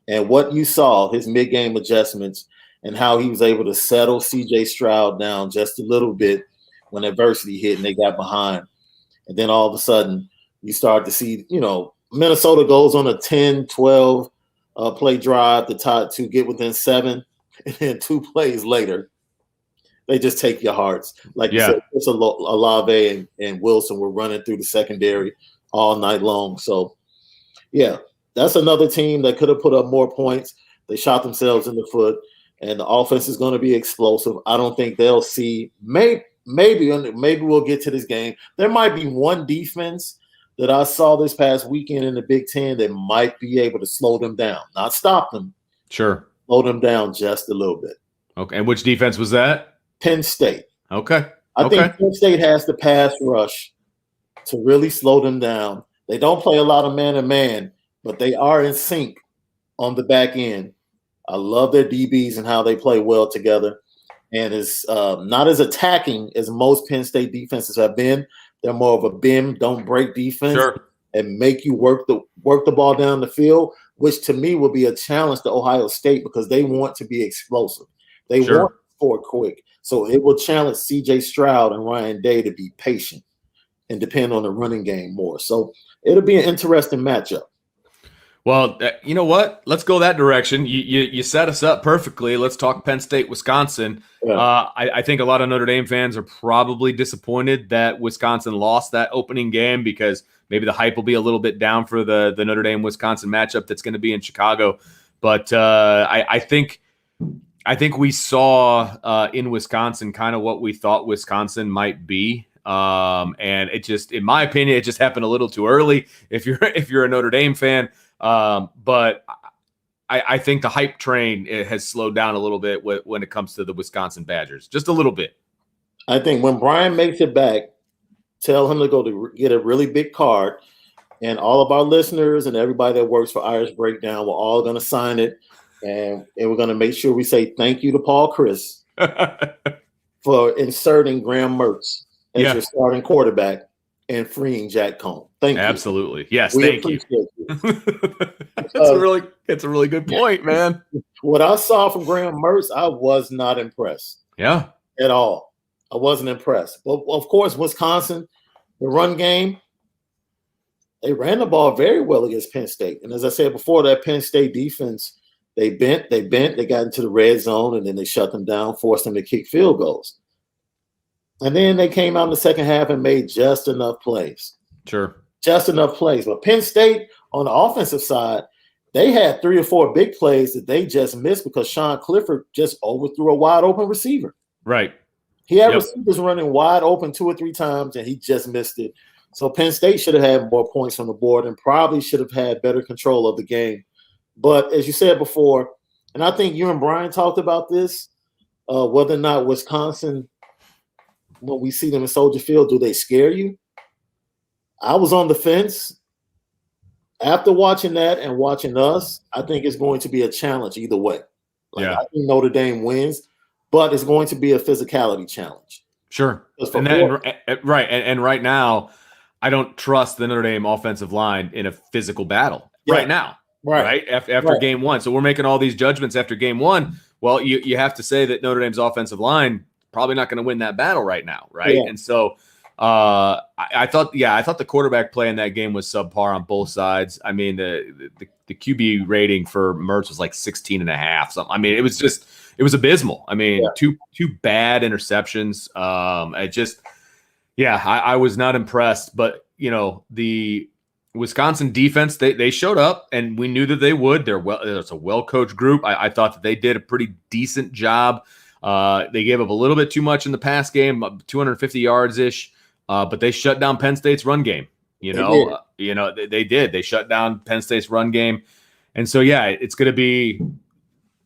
And what you saw, his mid-game adjustments and how he was able to settle CJ Stroud down just a little bit when adversity hit and they got behind. And then all of a sudden, you start to see, Minnesota goes on a 10-12 play drive to get within 7. And then 2 plays later, they just take your hearts. Like you said, Chris Olave and Wilson were running through the secondary all night long. So, yeah, that's another team that could have put up more points. They shot themselves in the foot, and the offense is going to be explosive. I don't think they'll see maybe we'll get to this game. There might be one defense that I saw this past weekend in the Big Ten that might be able to slow them down, not stop them. Sure. Slow them down just a little bit. Okay. And which defense was that? Penn State. Okay. I think Penn State has the pass rush to really slow them down. They don't play a lot of man-to-man, but they are in sync on the back end. I love their DBs and how they play well together. And it's not as attacking as most Penn State defenses have been. They're more of a bend, don't break defense and make you work the ball down the field, which to me will be a challenge to Ohio State because they want to be explosive. They want to score quick. So it will challenge CJ Stroud and Ryan Day to be patient and depend on the running game more. So it'll be an interesting matchup. Well, you know what? Let's go that direction. You set us up perfectly. Let's talk Penn State, Wisconsin. Yeah. I think a lot of Notre Dame fans are probably disappointed that Wisconsin lost that opening game because maybe the hype will be a little bit down for the Notre Dame-Wisconsin matchup that's going to be in Chicago. But I think we saw in Wisconsin kind of what we thought Wisconsin might be. And it just, in my opinion, it just happened a little too early if you're a Notre Dame fan. But I think the hype train has slowed down a little bit when it comes to the Wisconsin Badgers, just a little bit. I think when Brian makes it back, tell him to go to get a really big card, and all of our listeners and everybody that works for Irish Breakdown, we're all going to sign it, and we're going to make sure we say thank you to Paul Chris for inserting Graham Mertz as your starting quarterback and freeing Jack Cohn. Thank you. Absolutely. Yes, thank you. It's a really good point, man. What I saw from Graham Mertz, I was not impressed. Yeah. At all. I wasn't impressed. But of course, Wisconsin, the run game, they ran the ball very well against Penn State. And as I said before, that Penn State defense, they got into the red zone, and then they shut them down, forced them to kick field goals. And then they came out in the second half and made just enough plays. Sure. Just enough plays. But Penn State, on the offensive side, they had 3 or 4 big plays that they just missed because Sean Clifford just overthrew a wide open receiver. Right. He had receivers running wide open 2 or 3 times, and he just missed it. So Penn State should have had more points on the board and probably should have had better control of the game. But as you said before, and I think you and Brian talked about this, whether or not Wisconsin, when we see them in Soldier Field, do they scare you? I was on the fence. After watching that and watching us, I think it's going to be a challenge either way. I think Notre Dame wins, but it's going to be a physicality challenge. Sure. And right now, I don't trust the Notre Dame offensive line in a physical battle right now. Right. After game one. So we're making all these judgments after game one. Well, you have to say that Notre Dame's offensive line probably not going to win that battle right now. Right. Yeah. And so I thought the quarterback play in that game was subpar on both sides. I mean, the QB rating for Mertz was like 16.5 something. I mean, it was abysmal. I mean, two bad interceptions. I was not impressed, but the Wisconsin defense, they showed up and we knew that they would. It's a well-coached group. I thought that they did a pretty decent job. They gave up a little bit too much in the pass game, 250 yards ish. But they shut down Penn State's run game. They did. They shut down Penn State's run game. And so, it's going to be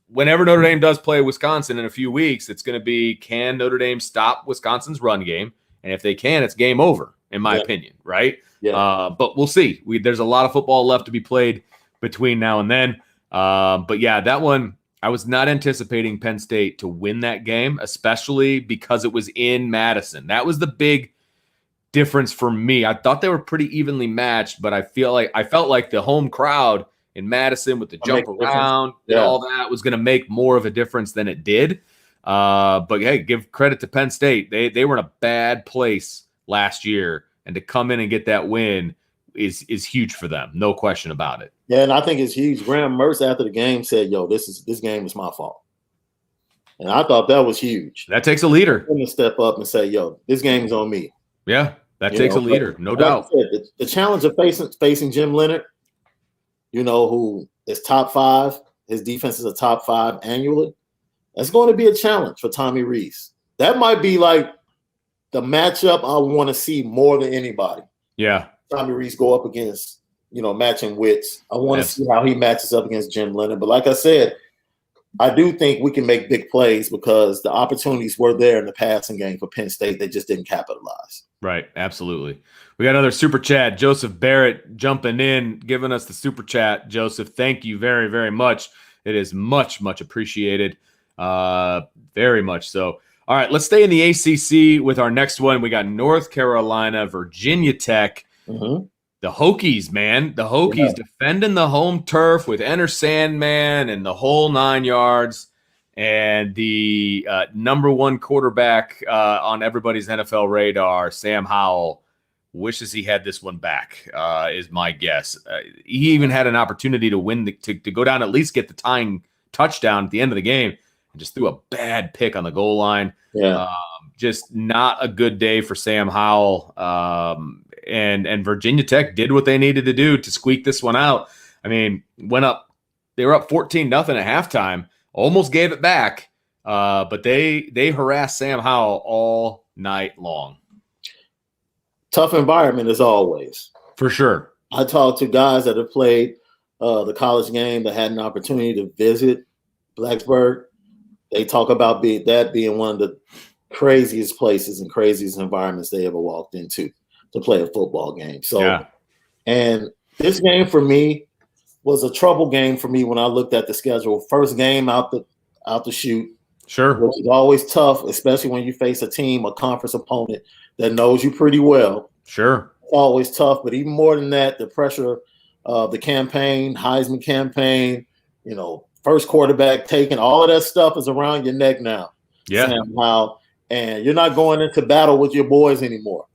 whenever Notre Dame does play Wisconsin in a few weeks, it's going to be, can Notre Dame stop Wisconsin's run game? And if they can, it's game over, in my opinion, right? Yeah. But we'll see. There's a lot of football left to be played between now and then. That one, I was not anticipating Penn State to win that game, especially because it was in Madison. That was the big difference for me. I thought they were pretty evenly matched, but I felt like the home crowd in Madison with the jump around and all that was going to make more of a difference than it did. But hey, give credit to Penn State. They were in a bad place last year, and to come in and get that win is huge for them. No question about it. Yeah, and I think it's huge. Graham Mertz after the game said, this game is my fault. And I thought that was huge. That takes a leader. To step up and say, this game's on me. Yeah, that takes a leader, no doubt. Said, the challenge of facing Jim Leonard, who is top 5, his defense is a top 5 annually. That's going to be a challenge for Tommy Rees. That might be like the matchup I want to see more than anybody. Yeah. Tommy Rees go up against, matching wits. I want to see how he matches up against Jim Leonard. But like I said, I do think we can make big plays because the opportunities were there in the passing game for Penn State. They just didn't capitalize. Right. Absolutely. We got another super chat. Joseph Barrett jumping in, giving us the super chat. Joseph, thank you very, very much. It is much, much appreciated. Very much so. All right, let's stay in the ACC with our next one. We got North Carolina, Virginia Tech. Mm-hmm. The Hokies, man. The Hokies defending the home turf with Enter Sandman and the whole 9 yards. And the number one quarterback on everybody's NFL radar, Sam Howell, wishes he had this one back, is my guess. He even had an opportunity to win, to go down, at least get the tying touchdown at the end of the game, and just threw a bad pick on the goal line. Yeah. Just not a good day for Sam Howell. And Virginia Tech did what they needed to do to squeak this one out. I mean, they were up 14-0 at halftime, almost gave it back, but they harassed Sam Howell all night long. Tough environment as always. For sure. I talked to guys that have played the college game that had an opportunity to visit Blacksburg. They talk about being one of the craziest places and craziest environments they ever walked into to play a football game. So, and this game for me was a trouble game for me when I looked at the schedule. First game out the chute. Sure. Which is always tough, especially when you face a team, a conference opponent that knows you pretty well. Sure. It's always tough, but even more than that, the pressure of the campaign, Heisman campaign, first quarterback taken, all of that stuff is around your neck now. Yeah. Somehow, and you're not going into battle with your boys anymore.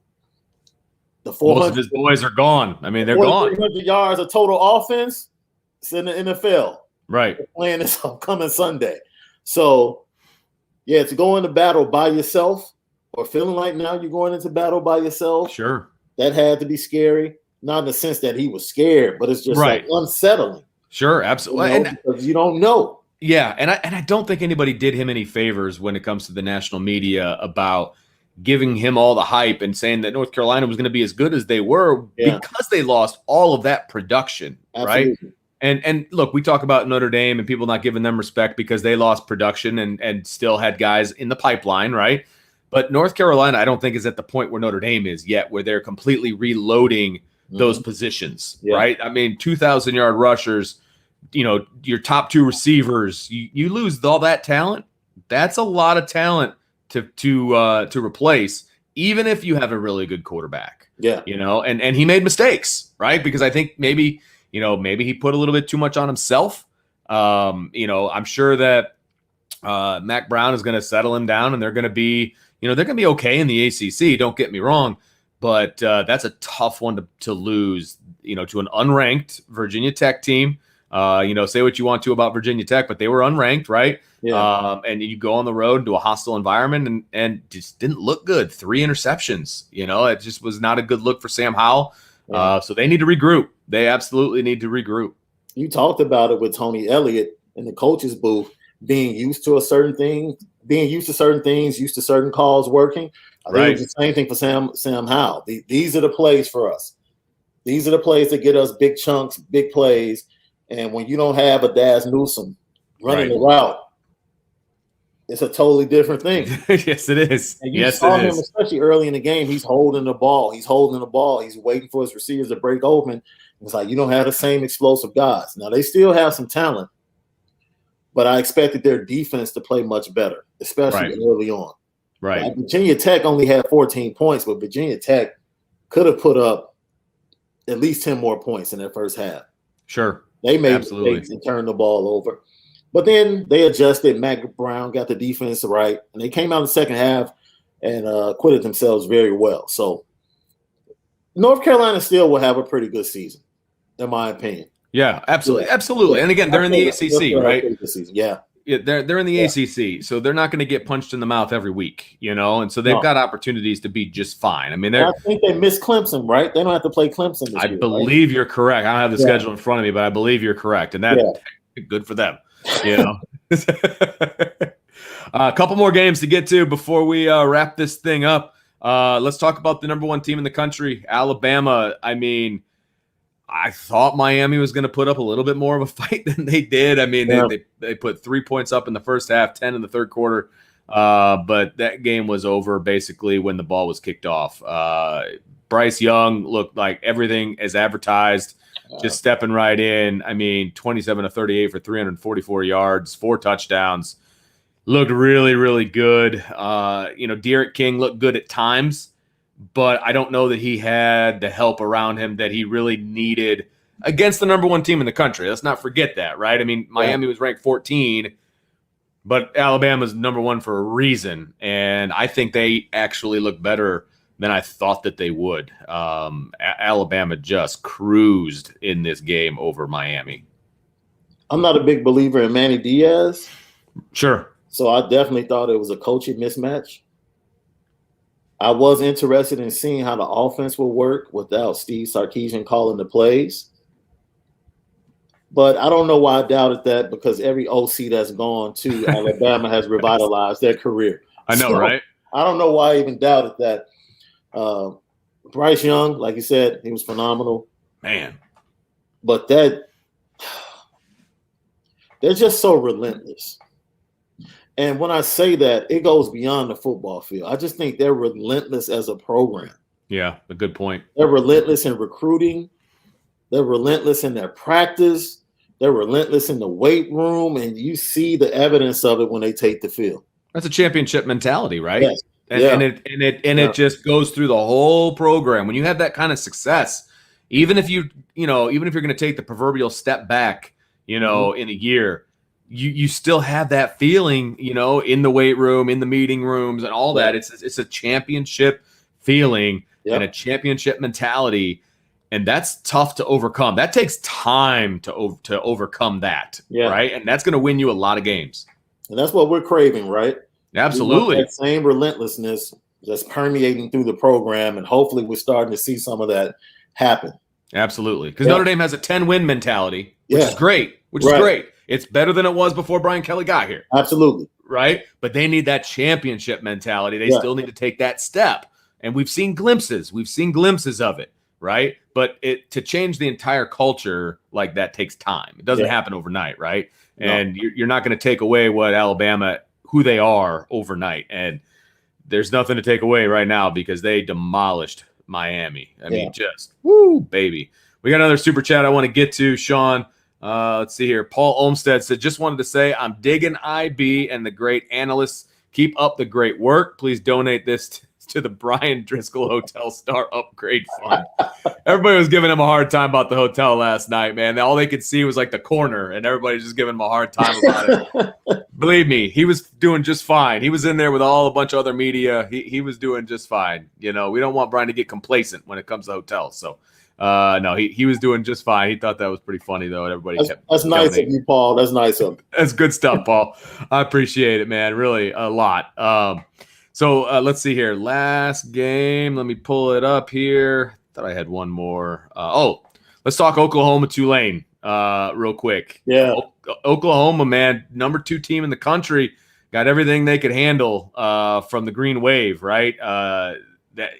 Most of his boys are gone. I mean, they're gone. 300 yards of total offense. It's in the NFL. Right. They're playing this upcoming Sunday. So, to go into battle by yourself or feeling like now you're going into battle by yourself. Sure. That had to be scary. Not in the sense that he was scared, but it's just like unsettling. Sure, absolutely. Because you don't know. Yeah, and I don't think anybody did him any favors when it comes to the national media about giving him all the hype and saying that North Carolina was going to be as good as they were Yeah, because they lost all of that production, right? absolutely. And look, we talk about Notre Dame and people not giving them respect because they lost production and still had guys in the pipeline, right? But North Carolina, I don't think is at the point where Notre Dame is yet, where they're completely reloading those positions, Yeah. right? I mean, 2,000-yard rushers, your top two receivers, you lose all that talent. That's a lot of talent to replace, even if you have a really good quarterback. Yeah. And he made mistakes, right? Because I think maybe he put a little bit too much on himself. I'm sure that Mac Brown is going to settle him down, and they're going to be okay in the ACC. Don't get me wrong, but that's a tough one to lose, to an unranked Virginia Tech team. Say what you want to about Virginia Tech, but they were unranked, right? Yeah. And you go on the road into a hostile environment and just didn't look good. 3 interceptions, it just was not a good look for Sam Howell. Yeah. So they need to regroup. They absolutely need to regroup. You talked about it with Tony Elliott in the coach's booth, being used to certain things, used to certain calls working. I think it's the same thing for Sam Howell. These are the plays for us. These are the plays that get us big chunks, big plays. And when you don't have a Daz Newsome running the route, it's a totally different thing. Yes, it is. And you saw him, especially early in the game, he's holding the ball. He's waiting for his receivers to break open. It's like you don't have the same explosive guys. Now, they still have some talent, but I expected their defense to play much better, especially early on. Right. Like Virginia Tech only had 14 points, but Virginia Tech could have put up at least 10 more points in their first half. Sure. They made mistakes and turned the ball over. But then they adjusted. Mac Brown got the defense right, and they came out in the second half and acquitted themselves very well. So North Carolina still will have a pretty good season, in my opinion. Yeah, absolutely. Yeah. Absolutely. And again, they're in the ACC, right? Yeah. They're in the ACC, so they're not going to get punched in the mouth every week, and so they've got opportunities to be just fine. I mean, I think they missed Clemson, right? They don't have to play Clemson this year. I believe you're correct. I don't have the schedule in front of me, but I believe you're correct, and that's good for them. A couple more games to get to before we wrap this thing up. Let's talk about the number 1 team in the country, Alabama. I mean, I thought Miami was going to put up a little bit more of a fight than they did. I mean, they put 3 points up in the first half, 10 in the third quarter. But that game was over basically when the ball was kicked off. Bryce Young looked like everything as advertised, just stepping right in. I mean, 27 of 38 for 344 yards, 4 touchdowns. Looked really, really good. Derek King looked good at times, but I don't know that he had the help around him that he really needed against the number 1 team in the country. Let's not forget that, right? I mean, Miami was ranked 14, but Alabama's number 1 for a reason, and I think they actually look better than I thought that they would. Alabama just cruised in this game over Miami. I'm not a big believer in Manny Diaz. Sure. So I definitely thought it was a coaching mismatch. I was interested in seeing how the offense will work without Steve Sarkisian calling the plays. But I don't know why I doubted that, because every OC that's gone to Alabama has revitalized their career. I know, right? I don't know why I even doubted that. Bryce Young, like you said, he was phenomenal. Man. But they're just so relentless. And when I say that, it goes beyond the football field. I just think they're relentless as a program. Yeah, a good point. They're relentless in recruiting. They're relentless in their practice. They're relentless in the weight room. And you see the evidence of it when they take the field. That's a championship mentality, right? Yes. And it just goes through the whole program. When you have that kind of success, even if you're going to take the proverbial step back, in a year, you still have that feeling, in the weight room, in the meeting rooms, and all that. It's a championship feeling and a championship mentality, and that's tough to overcome. That takes time to overcome that, right? And that's going to win you a lot of games. And that's what we're craving, right? Absolutely. That same relentlessness just permeating through the program, and hopefully we're starting to see some of that happen. Absolutely, because Notre Dame has a 10-win mentality, which is great. Which is great. It's better than it was before Brian Kelly got here. Absolutely. Right? But they need that championship mentality. They Yeah. still need to take that step. And we've seen glimpses. We've seen glimpses of it, right? But to change the entire culture like that takes time. It doesn't happen overnight, right? No. And you're not going to take away what Alabama, who they are overnight. And there's nothing to take away right now because they demolished Miami. I mean, just woo, baby. We got another super chat I want to get to, Shaun. Let's see here. Paul Olmstead said, just wanted to say I'm digging IB and the great analysts. Keep up the great work. Please donate this to the Brian Driscoll Hotel Star Upgrade Fund. Everybody was giving him a hard time about the hotel last night, man. All they could see was like the corner, and everybody's just giving him a hard time about it. Believe me, he was doing just fine. He was in there with a bunch of other media. He was doing just fine. You know, we don't want Brian to get complacent when it comes to hotels. So, no, he was doing just fine. He thought that was pretty funny, though, and everybody kept That's nice of you, Paul. That's nice of you. That's good stuff, Paul. I appreciate it, man. Really, a lot. So let's see here. Last game. Let me pull it up here. Thought I had one more. Let's talk Oklahoma Tulane real quick. Yeah. Oklahoma, man, number 2 team in the country, got everything they could handle from the Green Wave, right? That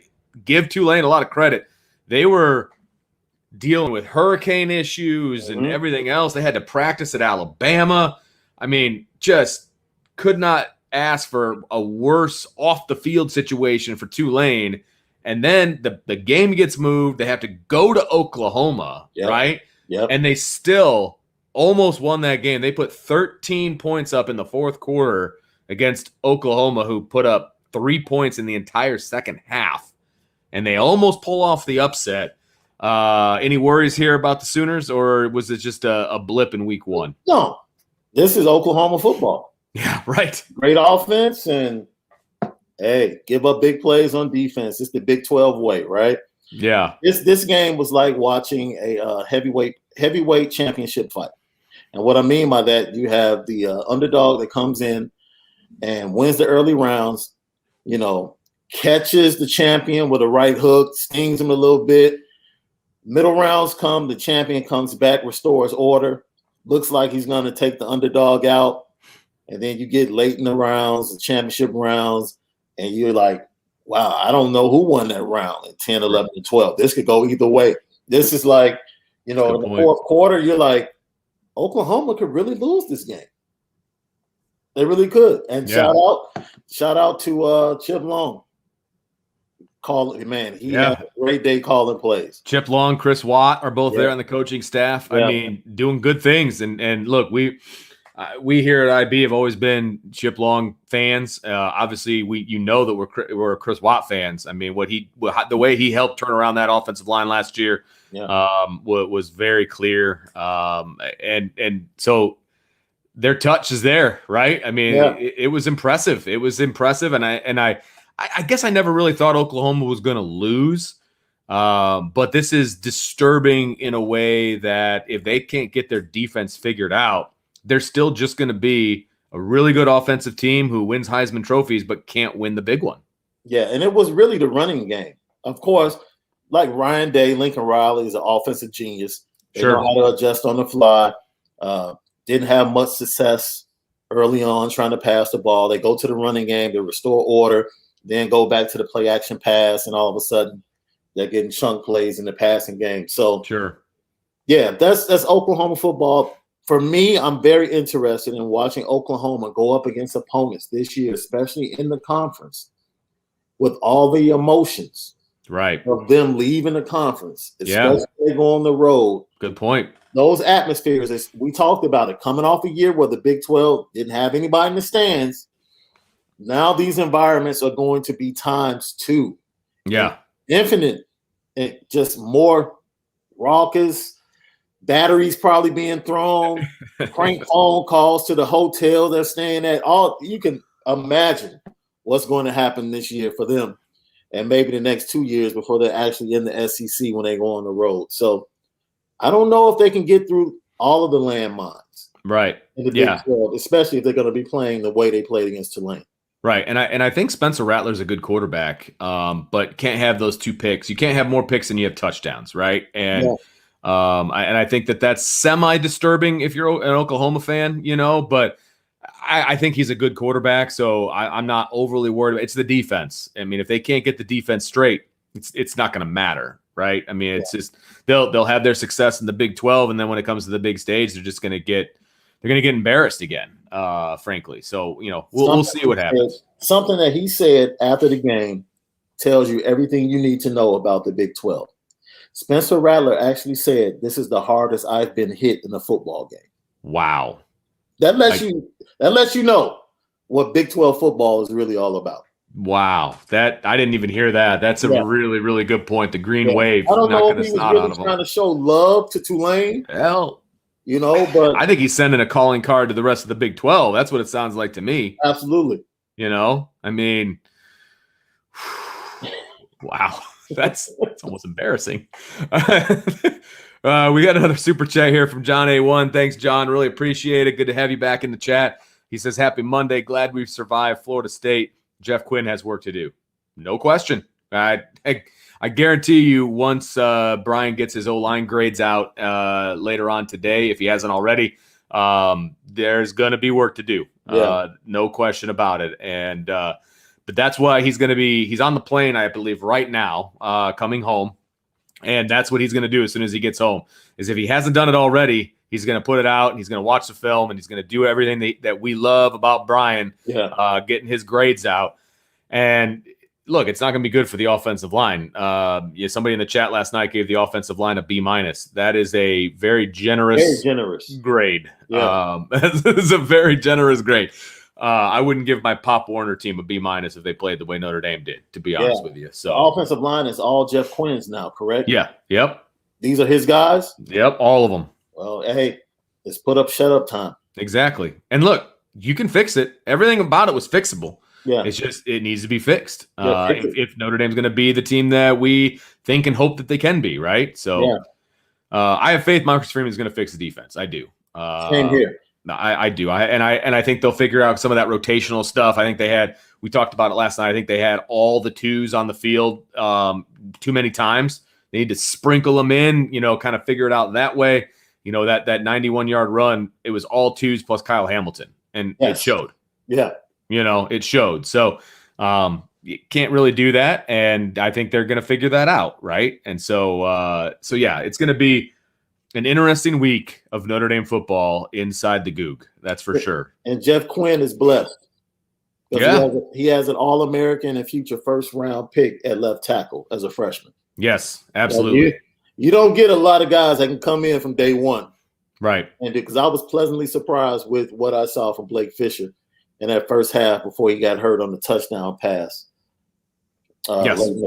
give Tulane a lot of credit. They were dealing with hurricane issues and everything else. They had to practice at Alabama. I mean, just could not ask for a worse off the field situation for Tulane. And then the game gets moved. They have to go to Oklahoma, right? Yep. And they still almost won that game. They put 13 points up in the fourth quarter against Oklahoma, who put up 3 points in the entire second half. And they almost pull off the upset. Any worries here about the Sooners, or was it just a blip in week 1? No, this is Oklahoma football. Yeah, right. Great offense, and hey, give up big plays on defense. It's the Big 12 way, right? Yeah. This game was like watching a heavyweight championship fight. And what I mean by that, you have the underdog that comes in and wins the early rounds, you know, catches the champion with a right hook, stings him a little bit. Middle rounds come, the champion comes back, restores order. Looks like he's going to take the underdog out. And then you get late in the rounds, the championship rounds, and you're like, wow, I don't know who won that round at 10, 11, and 12. This could go either way. This is like, you know, in the fourth quarter, you're like, Oklahoma could really lose this game. They really could. And shout out to Chip Long. He had a great day calling plays. Chip Long, Chris Watt are both there on the coaching staff. I mean, doing good things. And look, we here at IB have always been Chip Long fans. Obviously, that we're Chris Watt fans. I mean, the way he helped turn around that offensive line last year was very clear. And so their touch is there, right? I mean, it was impressive. It was impressive, and I guess I never really thought Oklahoma was going to lose. But this is disturbing in a way that if they can't get their defense figured out, they're still just going to be a really good offensive team who wins Heisman trophies but can't win the big one. Yeah, and it was really the running game. Of course, like Ryan Day, Lincoln Riley is an offensive genius. They know how to adjust on the fly. Didn't have much success early on trying to pass the ball. They go to the running game, they restore order, then go back to the play action pass, and all of a sudden they're getting chunk plays in the passing game. So that's Oklahoma football. For me, I'm very interested in watching Oklahoma go up against opponents this year, especially in the conference, with all the emotions of them leaving the conference, especially if they go on the road. Good point. Those atmospheres, we talked about it, coming off a year where the Big 12 didn't have anybody in the stands. Now these environments are going to be times 2. Yeah. Infinite, and just more raucous. Batteries probably being thrown, prank phone calls to the hotel they're staying at. All you can imagine what's going to happen this year for them, and maybe the next 2 years before they're actually in the SEC when they go on the road. So I don't know if they can get through all of the landmines, in the Big 12, especially if they're going to be playing the way they played against Tulane. Right, and I think Spencer Rattler's a good quarterback, but can't have those 2 picks. You can't have more picks than you have touchdowns, right? And And I think that's semi-disturbing if you're an Oklahoma fan, but I think he's a good quarterback, so I'm not overly worried. It's the defense. I mean, if they can't get the defense straight, it's not going to matter, right? I mean, it's just they'll have their success in the Big 12, and then when it comes to the big stage, they're just going to get embarrassed again, frankly. So we'll see what happens. Something that he said after the game tells you everything you need to know about the Big 12. Spencer Rattler actually said, "This is the hardest I've been hit in a football game." Wow. That lets you know what Big 12 football is really all about. Wow. That I didn't even hear that. That's a really, really good point. The green wave. I don't know if he was really trying to show love to Tulane. Hell, but I think he's sending a calling card to the rest of the Big 12. That's what it sounds like to me. Absolutely. I mean, wow. That's almost embarrassing. We got another super chat here from John A1. Thanks, John. Really appreciate it. Good to have you back in the chat. He says, happy Monday. Glad we've survived Florida State. Jeff Quinn has work to do. No question. I guarantee you once Brian gets his O-line grades out later on today, if he hasn't already, there's going to be work to do. No question about it. And but that's why he's on the plane, I believe, right now, coming home. And that's what he's going to do as soon as he gets home, is if he hasn't done it already, he's going to put it out and he's going to watch the film and he's going to do everything that we love about Brian, getting his grades out. And look, it's not going to be good for the offensive line. Somebody in the chat last night gave the offensive line a B-. That is a very generous grade. Yeah. That is a very generous grade. I wouldn't give my Pop Warner team a B- if they played the way Notre Dame did, to be honest with you. So the offensive line is all Jeff Quinn's now, correct? Yeah. Yep. These are his guys? Yep. All of them. Well, hey, it's put up, shut up time. Exactly. And look, you can fix it. Everything about it was fixable. Yeah. It's just, it needs to be fixed. If Notre Dame's going to be the team that we think and hope that they can be, right? So I have faith Marcus Freeman is going to fix the defense. I do. Same here. I do. I think they'll figure out some of that rotational stuff. I think we talked about it last night. I think they had all the twos on the field too many times. They need to sprinkle them in, kind of figure it out that way. That 91-yard run, it was all twos plus Kyle Hamilton, and it showed. Yeah. It showed. So you can't really do that, and I think they're going to figure that out, right? And so it's going to be an interesting week of Notre Dame football inside the Goog. That's for sure. And Jeff Quinn is blessed. Yeah. He has an All-American and future first-round pick at left tackle as a freshman. Yes, absolutely. You don't get a lot of guys that can come in from day one. Right. And because I was pleasantly surprised with what I saw from Blake Fisher in that first half before he got hurt on the touchdown pass. Late in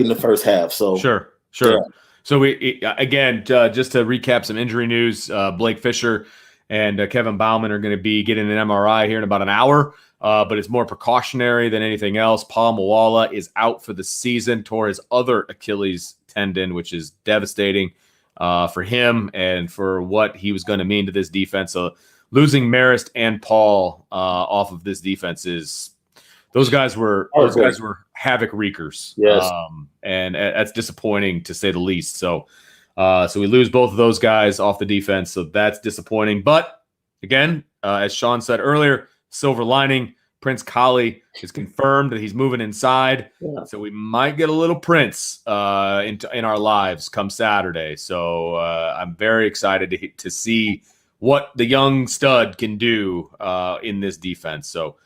the first half. So Sure. Yeah. So we again, just to recap some injury news, Blake Fisher and Kevin Bauman are going to be getting an MRI here in about an hour, but it's more precautionary than anything else. Paul Moala is out for the season, tore his other Achilles tendon, which is devastating for him and for what he was going to mean to this defense. So losing Marist and Paul off of this defense those guys were havoc wreakers. Yes. And that's disappointing to say the least. So we lose both of those guys off the defense. So that's disappointing. But again, as Shaun said earlier, silver lining, Prince Collie is confirmed that he's moving inside. Yeah. So we might get a little Prince in our lives come Saturday. So I'm very excited to see what the young stud can do in this defense. So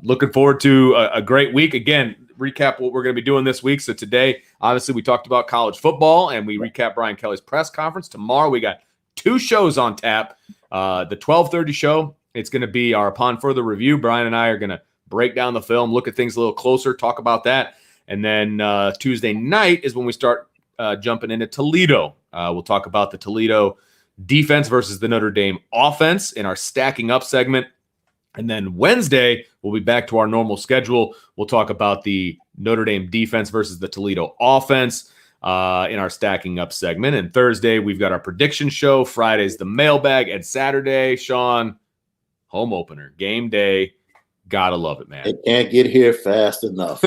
looking forward to a great week. Again, recap what we're going to be doing this week. So today, obviously, we talked about college football and we recap Brian Kelly's press conference. Tomorrow, we got 2 shows on tap. The 12:30 show, it's going to be our Upon Further Review. Brian and I are going to break down the film, look at things a little closer, talk about that. And then Tuesday night is when we start jumping into Toledo. We'll talk about the Toledo defense versus the Notre Dame offense in our Stacking Up segment. And then Wednesday, we'll be back to our normal schedule. We'll talk about the Notre Dame defense versus the Toledo offense in our Stacking Up segment. And Thursday, we've got our prediction show. Friday's the mailbag. And Saturday, Shaun, home opener, game day, Gotta love it, man. It can't get here fast enough.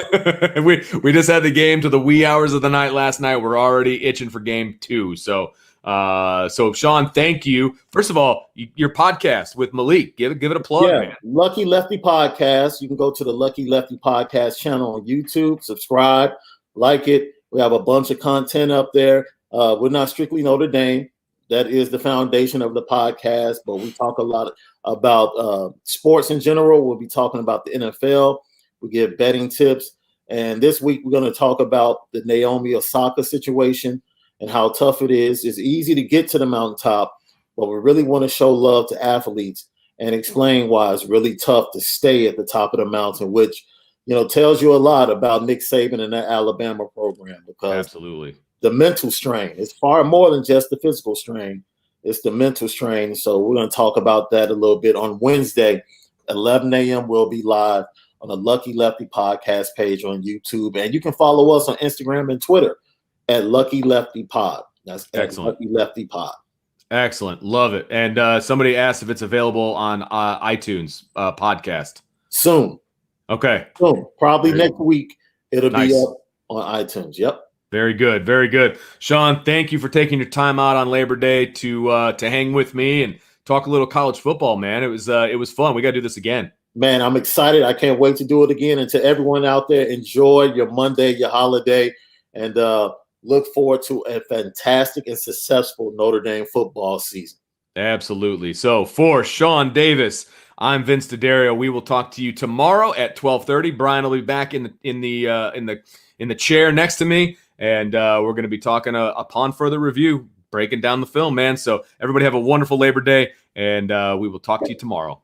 we just had the game to the wee hours of the night last night. We're already itching for game 2. So Shaun, thank you. First of all, your podcast with Malik, give it a plug, man. Lucky Lefty Podcast. You can go to the Lucky Lefty Podcast channel on YouTube, subscribe, like it. We have a bunch of content up there. We're not strictly Notre Dame. That is the foundation of the podcast, but we talk a lot about sports in general. We'll be talking about the NFL. We give betting tips. And this week, we're going to talk about the Naomi Osaka situation and how tough it is. It's easy to get to the mountaintop, but we really want to show love to athletes and explain why it's really tough to stay at the top of the mountain, which, tells you a lot about Nick Saban and that Alabama program, because absolutely the mental strain is far more than just the physical strain. It's the mental strain. So we're going to talk about that a little bit on Wednesday, 11 a.m. We'll be live on the Lucky Lefty podcast page on YouTube. And you can follow us on Instagram and Twitter at Lucky Lefty Pod. That's excellent. Lucky Lefty Pod. Excellent. Love it. And somebody asked if it's available on iTunes podcast. Soon. Okay. Soon. Probably Very next week. It'll nice. be up on iTunes. Yep. Very good. Very good. Shaun, thank you for taking your time out on Labor Day to hang with me and talk a little college football, man. It was fun. We got to do this again. Man, I'm excited. I can't wait to do it again. And to everyone out there, enjoy your Monday, your holiday, and look forward to a fantastic and successful Notre Dame football season. Absolutely. So for Shaun Davis, I'm Vince D'Addario. We will talk to you tomorrow at 12:30. Brian will be back in the chair next to me. And we're going to be talking upon further review, breaking down the film, man. So everybody have a wonderful Labor Day, and we will talk to you tomorrow.